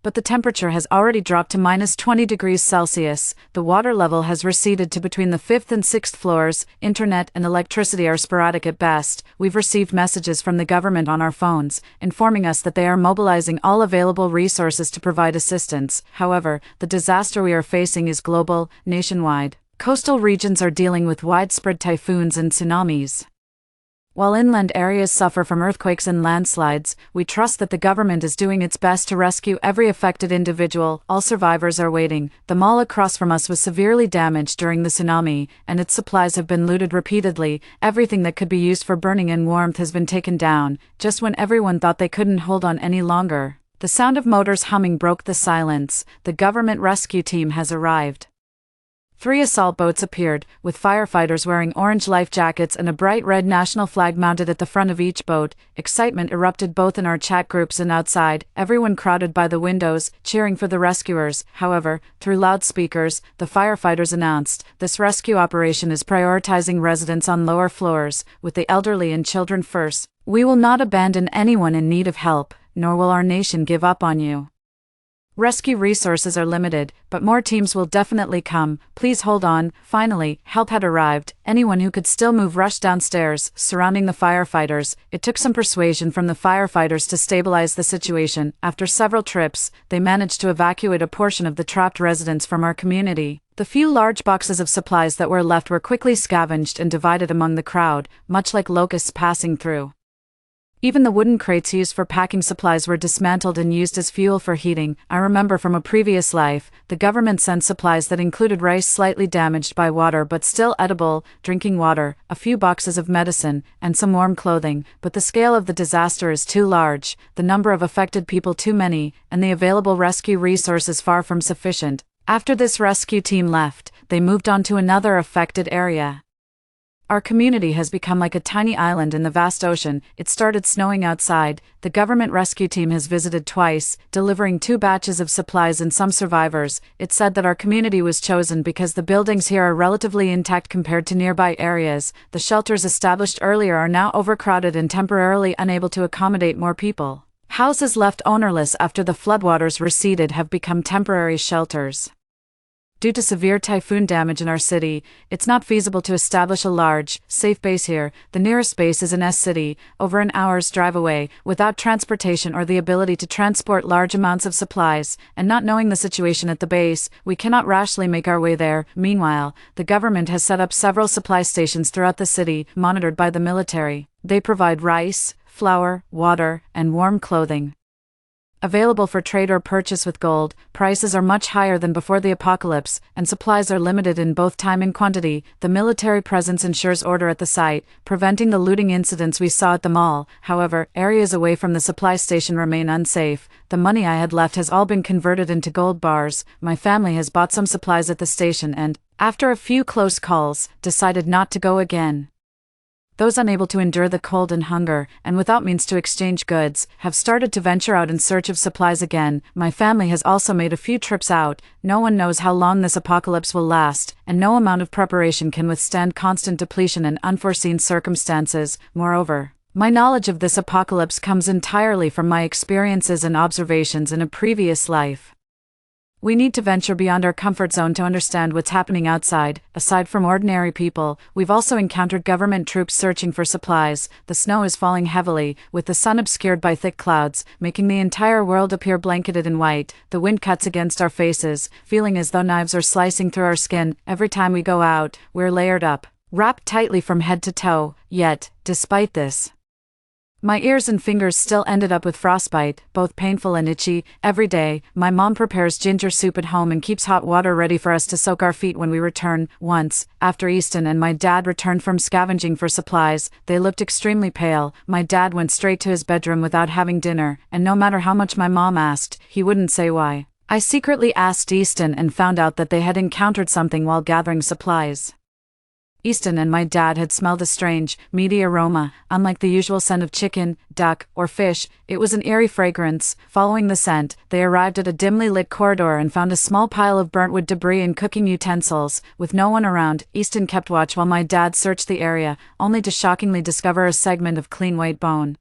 but the temperature has already dropped to minus 20 degrees Celsius. The water level has receded to between the 5th and 6th floors. Internet and electricity are sporadic at best. We've received messages from the government on our phones, informing us that they are mobilizing all available resources to provide assistance. However, the disaster we are facing is global, nationwide. Coastal regions are dealing with widespread typhoons and tsunamis, while inland areas suffer from earthquakes and landslides. We trust that the government is doing its best to rescue every affected individual. All survivors are waiting. The mall across from us was severely damaged during the tsunami, and its supplies have been looted repeatedly. Everything that could be used for burning and warmth has been taken down, just when everyone thought they couldn't hold on any longer. The sound of motors humming broke the silence. The government rescue team has arrived. 3 assault boats appeared, with firefighters wearing orange life jackets and a bright red national flag mounted at the front of each boat. Excitement erupted both in our chat groups and outside, everyone crowded by the windows, cheering for the rescuers. However, through loudspeakers, the firefighters announced, "This rescue operation is prioritizing residents on lower floors, with the elderly and children first. We will not abandon anyone in need of help, nor will our nation give up on you. Rescue resources are limited, but more teams will definitely come. Please hold on." Finally, help had arrived. Anyone who could still move rushed downstairs, surrounding the firefighters. It took some persuasion from the firefighters to stabilize the situation. After several trips, they managed to evacuate a portion of the trapped residents from our community. The few large boxes of supplies that were left were quickly scavenged and divided among the crowd, much like locusts passing through. Even the wooden crates used for packing supplies were dismantled and used as fuel for heating. I remember from a previous life, the government sent supplies that included rice slightly damaged by water but still edible, drinking water, a few boxes of medicine, and some warm clothing. But the scale of the disaster is too large, the number of affected people too many, and the available rescue resources far from sufficient. After this rescue team left, they moved on to another affected area. Our community has become like a tiny island in the vast ocean. It started snowing outside. The government rescue team has visited twice, delivering 2 batches of supplies and some survivors. It said that our community was chosen because the buildings here are relatively intact compared to nearby areas. The shelters established earlier are now overcrowded and temporarily unable to accommodate more people. Houses left ownerless after the floodwaters receded have become temporary shelters. Due to severe typhoon damage in our city, it's not feasible to establish a large, safe base here. The nearest base is in S City, over an hour's drive away, without transportation or the ability to transport large amounts of supplies, and not knowing the situation at the base, we cannot rashly make our way there. Meanwhile, the government has set up several supply stations throughout the city, monitored by the military. They provide rice, flour, water, and warm clothing. Available for trade or purchase with gold, prices are much higher than before the apocalypse, and supplies are limited in both time and quantity. The military presence ensures order at the site, preventing the looting incidents we saw at the mall. However, areas away from the supply station remain unsafe. The money I had left has all been converted into gold bars. My family has bought some supplies at the station and, after a few close calls, decided not to go again. Those unable to endure the cold and hunger, and without means to exchange goods, have started to venture out in search of supplies again. My family has also made a few trips out. No one knows how long this apocalypse will last, and no amount of preparation can withstand constant depletion and unforeseen circumstances. Moreover, my knowledge of this apocalypse comes entirely from my experiences and observations in a previous life. We need to venture beyond our comfort zone to understand what's happening outside. Aside from ordinary people, we've also encountered government troops searching for supplies. The snow is falling heavily, with the sun obscured by thick clouds, making the entire world appear blanketed in white. The wind cuts against our faces, feeling as though knives are slicing through our skin. Every time we go out, we're layered up, wrapped tightly from head to toe. Yet, despite this, my ears and fingers still ended up with frostbite, both painful and itchy. Every day, my mom prepares ginger soup at home and keeps hot water ready for us to soak our feet when we return. Once, after Easton and my dad returned from scavenging for supplies, they looked extremely pale. My dad went straight to his bedroom without having dinner, and no matter how much my mom asked, he wouldn't say why. I secretly asked Easton and found out that they had encountered something while gathering supplies. Easton and my dad had smelled a strange, meaty aroma. Unlike the usual scent of chicken, duck, or fish, it was an eerie fragrance. Following the scent, they arrived at a dimly lit corridor and found a small pile of burnt wood debris and cooking utensils. With no one around, Easton kept watch while my dad searched the area, only to shockingly discover a segment of clean white bone.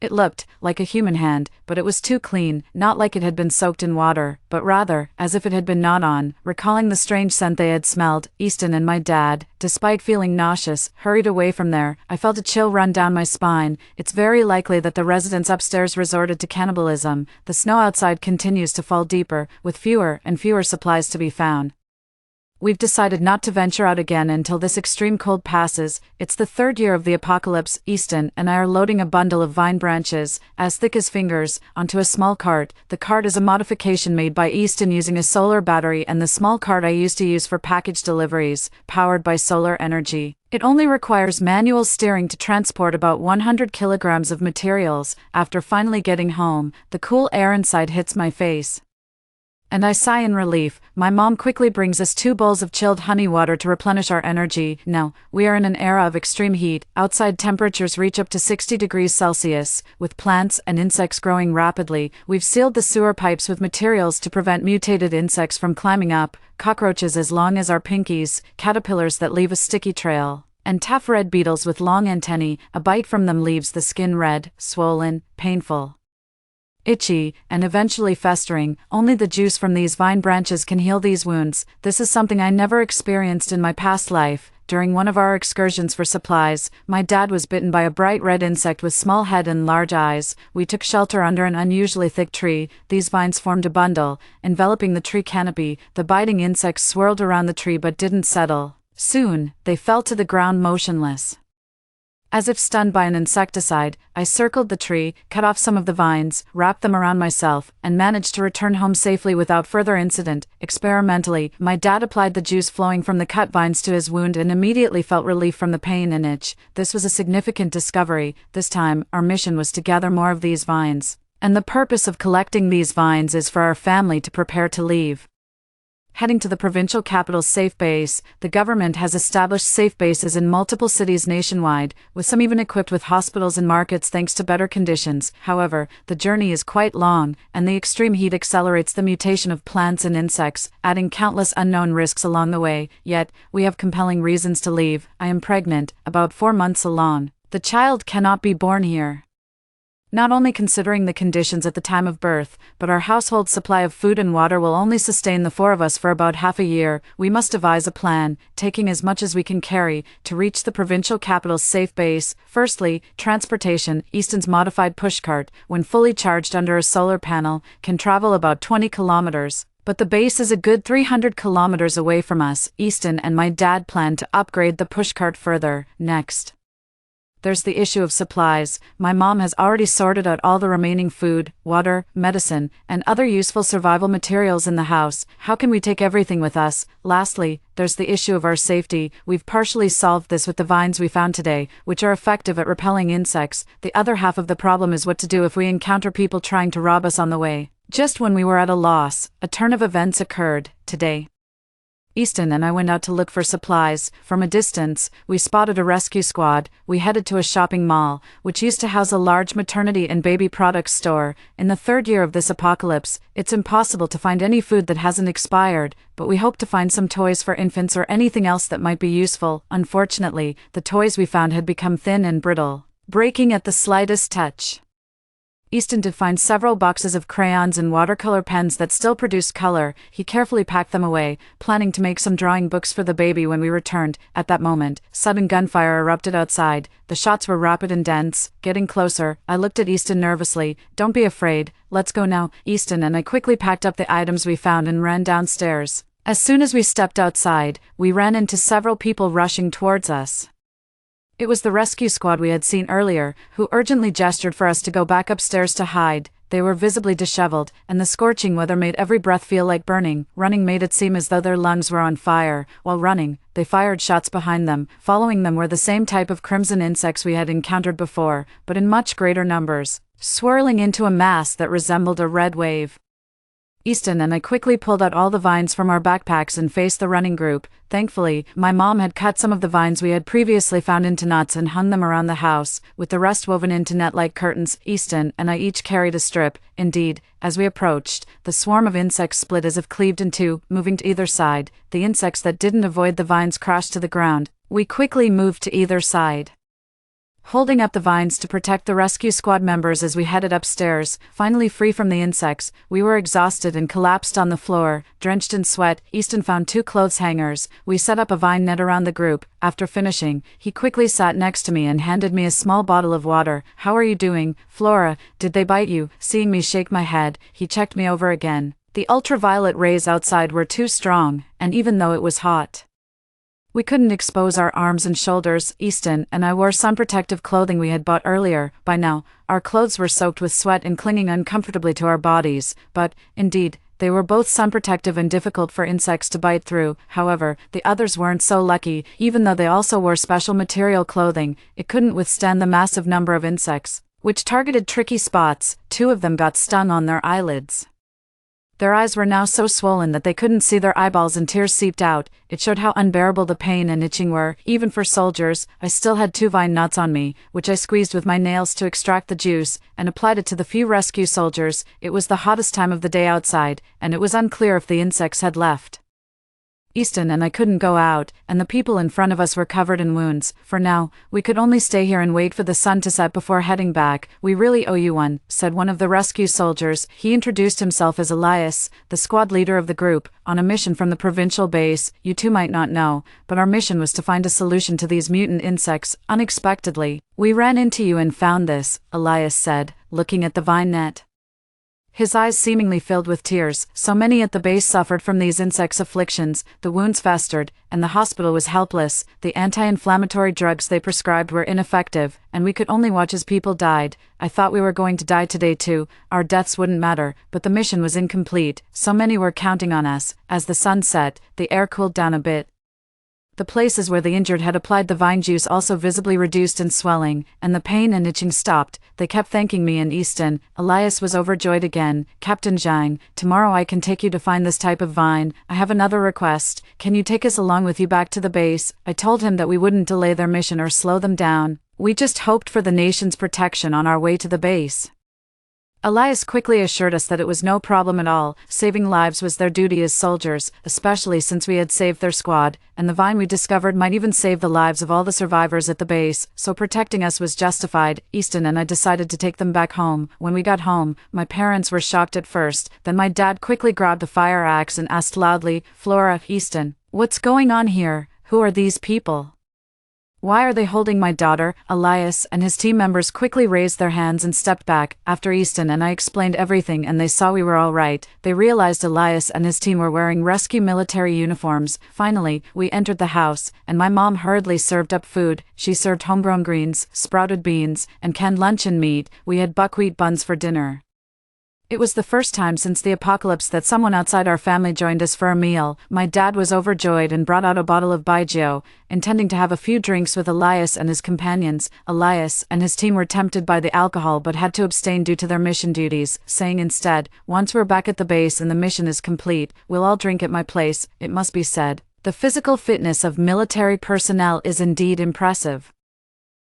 It looked like a human hand, but it was too clean, not like it had been soaked in water, but rather, as if it had been gnawed on. Recalling the strange scent they had smelled, Easton and my dad, despite feeling nauseous, hurried away from there. I felt a chill run down my spine. It's very likely that the residents upstairs resorted to cannibalism. The snow outside continues to fall deeper, with fewer and fewer supplies to be found. We've decided not to venture out again until this extreme cold passes. It's the third year of the apocalypse. Easton and I are loading a bundle of vine branches, as thick as fingers, onto a small cart. The cart is a modification made by Easton using a solar battery, and the small cart I used to use for package deliveries, powered by solar energy. It only requires manual steering to transport about 100 kilograms of materials. After finally getting home, the cool air inside hits my face, and I sigh in relief. My mom quickly brings us 2 bowls of chilled honey water to replenish our energy. Now, we are in an era of extreme heat. Outside temperatures reach up to 60 degrees Celsius, with plants and insects growing rapidly. We've sealed the sewer pipes with materials to prevent mutated insects from climbing up, cockroaches as long as our pinkies, caterpillars that leave a sticky trail, and tough red beetles with long antennae. A bite from them leaves the skin red, swollen, painful, itchy, and eventually festering. Only the juice from these vine branches can heal these wounds. This is something I never experienced in my past life. During one of our excursions for supplies, my dad was bitten by a bright red insect with small head and large eyes. We took shelter under an unusually thick tree. These vines formed a bundle, enveloping the tree canopy. The biting insects swirled around the tree but didn't settle. Soon, they fell to the ground motionless. As if stunned by an insecticide, I circled the tree, cut off some of the vines, wrapped them around myself, and managed to return home safely without further incident. Experimentally, my dad applied the juice flowing from the cut vines to his wound and immediately felt relief from the pain and itch. This was a significant discovery. This time, our mission was to gather more of these vines, and the purpose of collecting these vines is for our family to prepare to leave. Heading to the provincial capital's safe base, the government has established safe bases in multiple cities nationwide, with some even equipped with hospitals and markets thanks to better conditions. However, the journey is quite long, and the extreme heat accelerates the mutation of plants and insects, adding countless unknown risks along the way. Yet, we have compelling reasons to leave. I am pregnant, about 4 months along. The child cannot be born here. not only considering the conditions at the time of birth, but our household supply of food and water will only sustain the 4 of us for about half a year. We must devise a plan, taking as much as we can carry, to reach the provincial capital's safe base. Firstly, transportation. Easton's modified pushcart, when fully charged under a solar panel, can travel about 20 kilometers. But the base is a good 300 kilometers away from us. Easton and my dad plan to upgrade the pushcart further. Next, there's the issue of supplies. My mom has already sorted out all the remaining food, water, medicine, and other useful survival materials in the house. How can we take everything with us? Lastly, there's the issue of our safety. We've partially solved this with the vines we found today, which are effective at repelling insects. The other half of the problem is what to do if we encounter people trying to rob us on the way. Just when we were at a loss, a turn of events occurred. Today, Easton and I went out to look for supplies. From a distance, we spotted a rescue squad. We headed to a shopping mall, which used to house a large maternity and baby products store. In the 3rd year of this apocalypse, it's impossible to find any food that hasn't expired, but we hope to find some toys for infants or anything else that might be useful. Unfortunately, the toys we found had become thin and brittle, breaking at the slightest touch. Easton did find several boxes of crayons and watercolor pens that still produced color. He carefully packed them away, planning to make some drawing books for the baby when we returned. At that moment, sudden gunfire erupted outside. The shots were rapid and dense, getting closer. I looked at Easton nervously. "Don't be afraid, let's go now." Easton and I quickly packed up the items we found and ran downstairs. As soon as we stepped outside, we ran into several people rushing towards us. It was the rescue squad we had seen earlier, who urgently gestured for us to go back upstairs to hide. They were visibly disheveled, and the scorching weather made every breath feel like burning. Running made it seem as though their lungs were on fire. While running, they fired shots behind them. Following them were the same type of crimson insects we had encountered before, but in much greater numbers, swirling into a mass that resembled a red wave. Easton and I quickly pulled out all the vines from our backpacks and faced the running group. Thankfully, my mom had cut some of the vines we had previously found into knots and hung them around the house, with the rest woven into net-like curtains. Easton and I each carried a strip. Indeed, as we approached, the swarm of insects split as if cleaved in two, moving to either side. The insects that didn't avoid the vines crashed to the ground. We quickly moved to either side, holding up the vines to protect the rescue squad members as we headed upstairs. Finally free from the insects, we were exhausted and collapsed on the floor, drenched in sweat. Easton found 2 clothes hangers. We set up a vine net around the group. After finishing, he quickly sat next to me and handed me a small bottle of water. "How are you doing, Flora? Did they bite you?" Seeing me shake my head, he checked me over again. The ultraviolet rays outside were too strong, and even though it was hot, we couldn't expose our arms and shoulders. Easton and I wore sun protective clothing we had bought earlier. By now, our clothes were soaked with sweat and clinging uncomfortably to our bodies, but, indeed, they were both sun protective and difficult for insects to bite through. However, the others weren't so lucky. Even though they also wore special material clothing, it couldn't withstand the massive number of insects, which targeted tricky spots. 2 of them got stung on their eyelids. Their eyes were now so swollen that they couldn't see their eyeballs and tears seeped out. It showed how unbearable the pain and itching were, even for soldiers. I still had 2 vine nuts on me, which I squeezed with my nails to extract the juice, and applied it to the few rescue soldiers. It was the hottest time of the day outside, and it was unclear if the insects had left. Easton and I couldn't go out, and the people in front of us were covered in wounds. For now, we could only stay here and wait for the sun to set before heading back. "We really owe you one," said one of the rescue soldiers. He introduced himself as Elias, the squad leader of the group, on a mission from the provincial base. "You two might not know, but our mission was to find a solution to these mutant insects. Unexpectedly, we ran into you and found this," Elias said, looking at the vine net. His eyes seemingly filled with tears. So many at the base suffered from these insects' afflictions, the wounds festered, and the hospital was helpless. The anti-inflammatory drugs they prescribed were ineffective, and we could only watch as people died. I thought we were going to die today too. Our deaths wouldn't matter, but the mission was incomplete. So many were counting on us. As the sun set, the air cooled down a bit. The places where the injured had applied the vine juice also visibly reduced in swelling, and the pain and itching stopped. They kept thanking me and Easton. Elias was overjoyed again. "Captain Zhang, tomorrow I can take you to find this type of vine. I have another request. Can you take us along with you back to the base?" I told him that we wouldn't delay their mission or slow them down. We just hoped for the nation's protection on our way to the base. Elias quickly assured us that it was no problem at all. Saving lives was their duty as soldiers, especially since we had saved their squad, and the vine we discovered might even save the lives of all the survivors at the base, so protecting us was justified. Easton and I decided to take them back home. When we got home, my parents were shocked at first, then my dad quickly grabbed a fire axe and asked loudly, "Flora, Easton, what's going on here? Who are these people? Why are they holding my daughter?" Elias and his team members quickly raised their hands and stepped back. After Easton and I explained everything and they saw we were all right, they realized Elias and his team were wearing rescue military uniforms. Finally, we entered the house, and my mom hurriedly served up food. She served homegrown greens, sprouted beans, and canned luncheon meat. We had buckwheat buns for dinner. It was the first time since the apocalypse that someone outside our family joined us for a meal. My dad was overjoyed and brought out a bottle of Baijiu, intending to have a few drinks with Elias and his companions. Elias and his team were tempted by the alcohol but had to abstain due to their mission duties, saying instead, "Once we're back at the base and the mission is complete, we'll all drink at my place." It must be said, the physical fitness of military personnel is indeed impressive.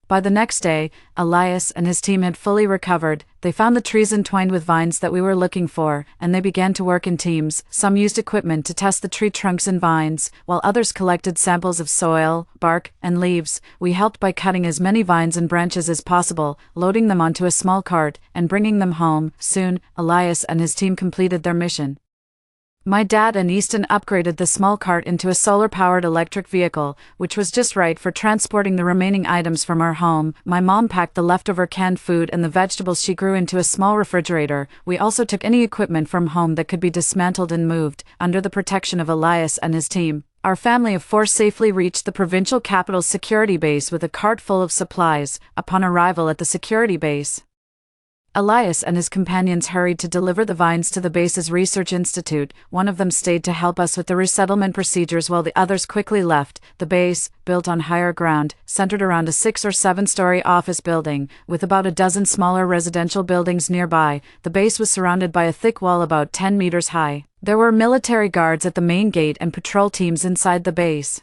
By the next day, Elias and his team had fully recovered. They found the trees entwined with vines that we were looking for, and they began to work in teams. Some used equipment to test the tree trunks and vines, while others collected samples of soil, bark, and leaves. We helped by cutting as many vines and branches as possible, loading them onto a small cart, and bringing them home. Soon, Elias and his team completed their mission. My dad and Easton upgraded the small cart into a solar-powered electric vehicle, which was just right for transporting the remaining items from our home. My mom packed the leftover canned food and the vegetables she grew into a small refrigerator. We also took any equipment from home that could be dismantled and moved, under the protection of Elias and his team. Our family of four safely reached the provincial capital's security base with a cart full of supplies. Upon arrival at the security base, Elias and his companions hurried to deliver the vines to the base's research institute. One of them stayed to help us with the resettlement procedures while the others quickly left. The base, built on higher ground, centered around a 6- or 7-story office building, with about a dozen smaller residential buildings nearby. The base was surrounded by a thick wall about 10 meters high. There were military guards at the main gate and patrol teams inside the base.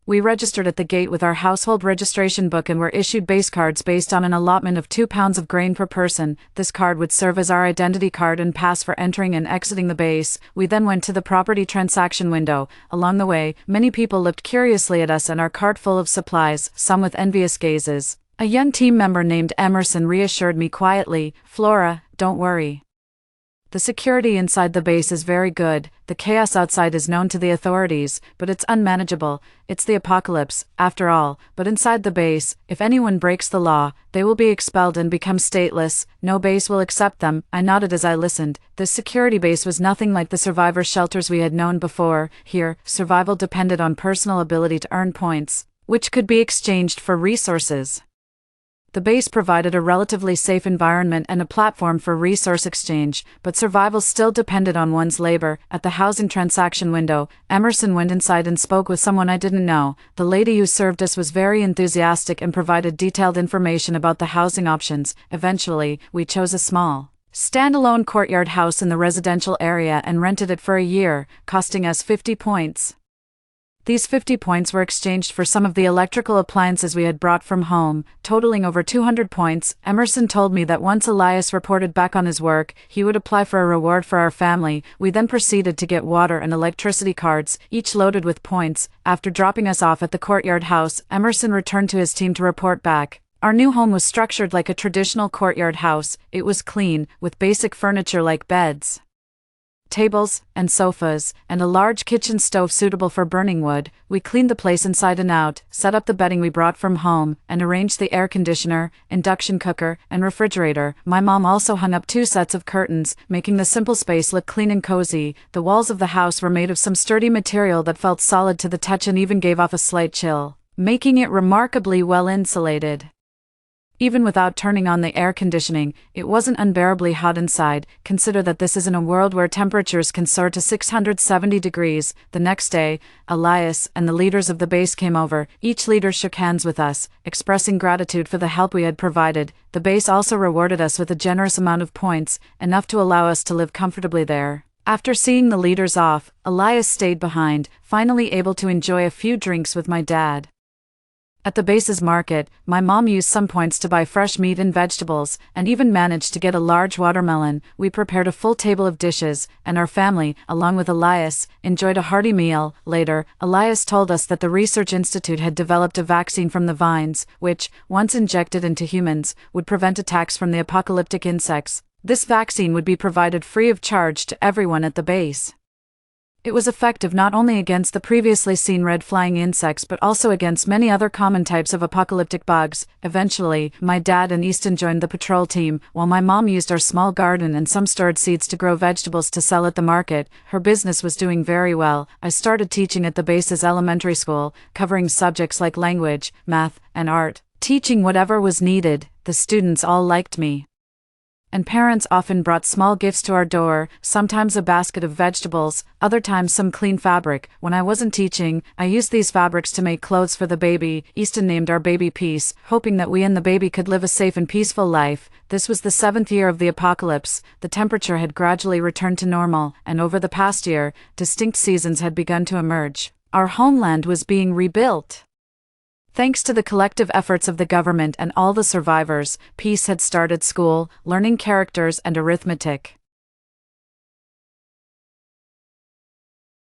We registered at the gate with our household registration book and were issued base cards based on an allotment of 2 pounds of grain per person. This card would serve as our identity card and pass for entering and exiting the base. We then went to the property transaction window. Along the way, many people looked curiously at us and our cart full of supplies, some with envious gazes. A young team member named Emerson reassured me quietly, "Flora, don't worry. The security inside the base is very good. The chaos outside is known to the authorities, but it's unmanageable. It's the apocalypse, after all. But inside the base, if anyone breaks the law, they will be expelled and become stateless. No base will accept them." I nodded as I listened. This security base was nothing like the survivor shelters we had known before. Here, survival depended on personal ability to earn points, which could be exchanged for resources. The base provided a relatively safe environment and a platform for resource exchange, but survival still depended on one's labor. At the housing transaction window, Emerson went inside and spoke with someone I didn't know. The lady who served us was very enthusiastic and provided detailed information about the housing options. Eventually, we chose a small, standalone courtyard house in the residential area and rented it for a year, costing us 50 points. These 50 points were exchanged for some of the electrical appliances we had brought from home, totaling over 200 points. Emerson told me that once Elias reported back on his work, he would apply for a reward for our family. We then proceeded to get water and electricity cards, each loaded with points. After dropping us off at the courtyard house, Emerson returned to his team to report back. Our new home was structured like a traditional courtyard house. It was clean, with basic furniture like beds, tables, and sofas, and a large kitchen stove suitable for burning wood. We cleaned the place inside and out, set up the bedding we brought from home, and arranged the air conditioner, induction cooker, and refrigerator. My mom also hung up 2 sets of curtains, making the simple space look clean and cozy. The walls of the house were made of some sturdy material that felt solid to the touch and even gave off a slight chill, making it remarkably well insulated. Even without turning on the air conditioning, it wasn't unbearably hot inside. Consider that this is in a world where temperatures can soar to 670 degrees. The next day, Elias and the leaders of the base came over. Each leader shook hands with us, expressing gratitude for the help we had provided. The base also rewarded us with a generous amount of points, enough to allow us to live comfortably there. After seeing the leaders off, Elias stayed behind, finally able to enjoy a few drinks with my dad. At the base's market, my mom used some points to buy fresh meat and vegetables, and even managed to get a large watermelon. We prepared a full table of dishes, and our family, along with Elias, enjoyed a hearty meal. Later, Elias told us that the Research Institute had developed a vaccine from the vines, which, once injected into humans, would prevent attacks from the apocalyptic insects. This vaccine would be provided free of charge to everyone at the base. It was effective not only against the previously seen red flying insects but also against many other common types of apocalyptic bugs. Eventually, my dad and Easton joined the patrol team, while my mom used our small garden and some stored seeds to grow vegetables to sell at the market. Her business was doing very well. I started teaching at the base's elementary school, covering subjects like language, math, and art. Teaching whatever was needed, the students all liked me. And parents often brought small gifts to our door, sometimes a basket of vegetables, other times some clean fabric. When I wasn't teaching, I used these fabrics to make clothes for the baby. Easton named our baby Peace, hoping that we and the baby could live a safe and peaceful life. This was the 7th year of the apocalypse. The temperature had gradually returned to normal, and over the past year, distinct seasons had begun to emerge. Our homeland was being rebuilt. Thanks to the collective efforts of the government and all the survivors, Peace had started school, learning characters and arithmetic.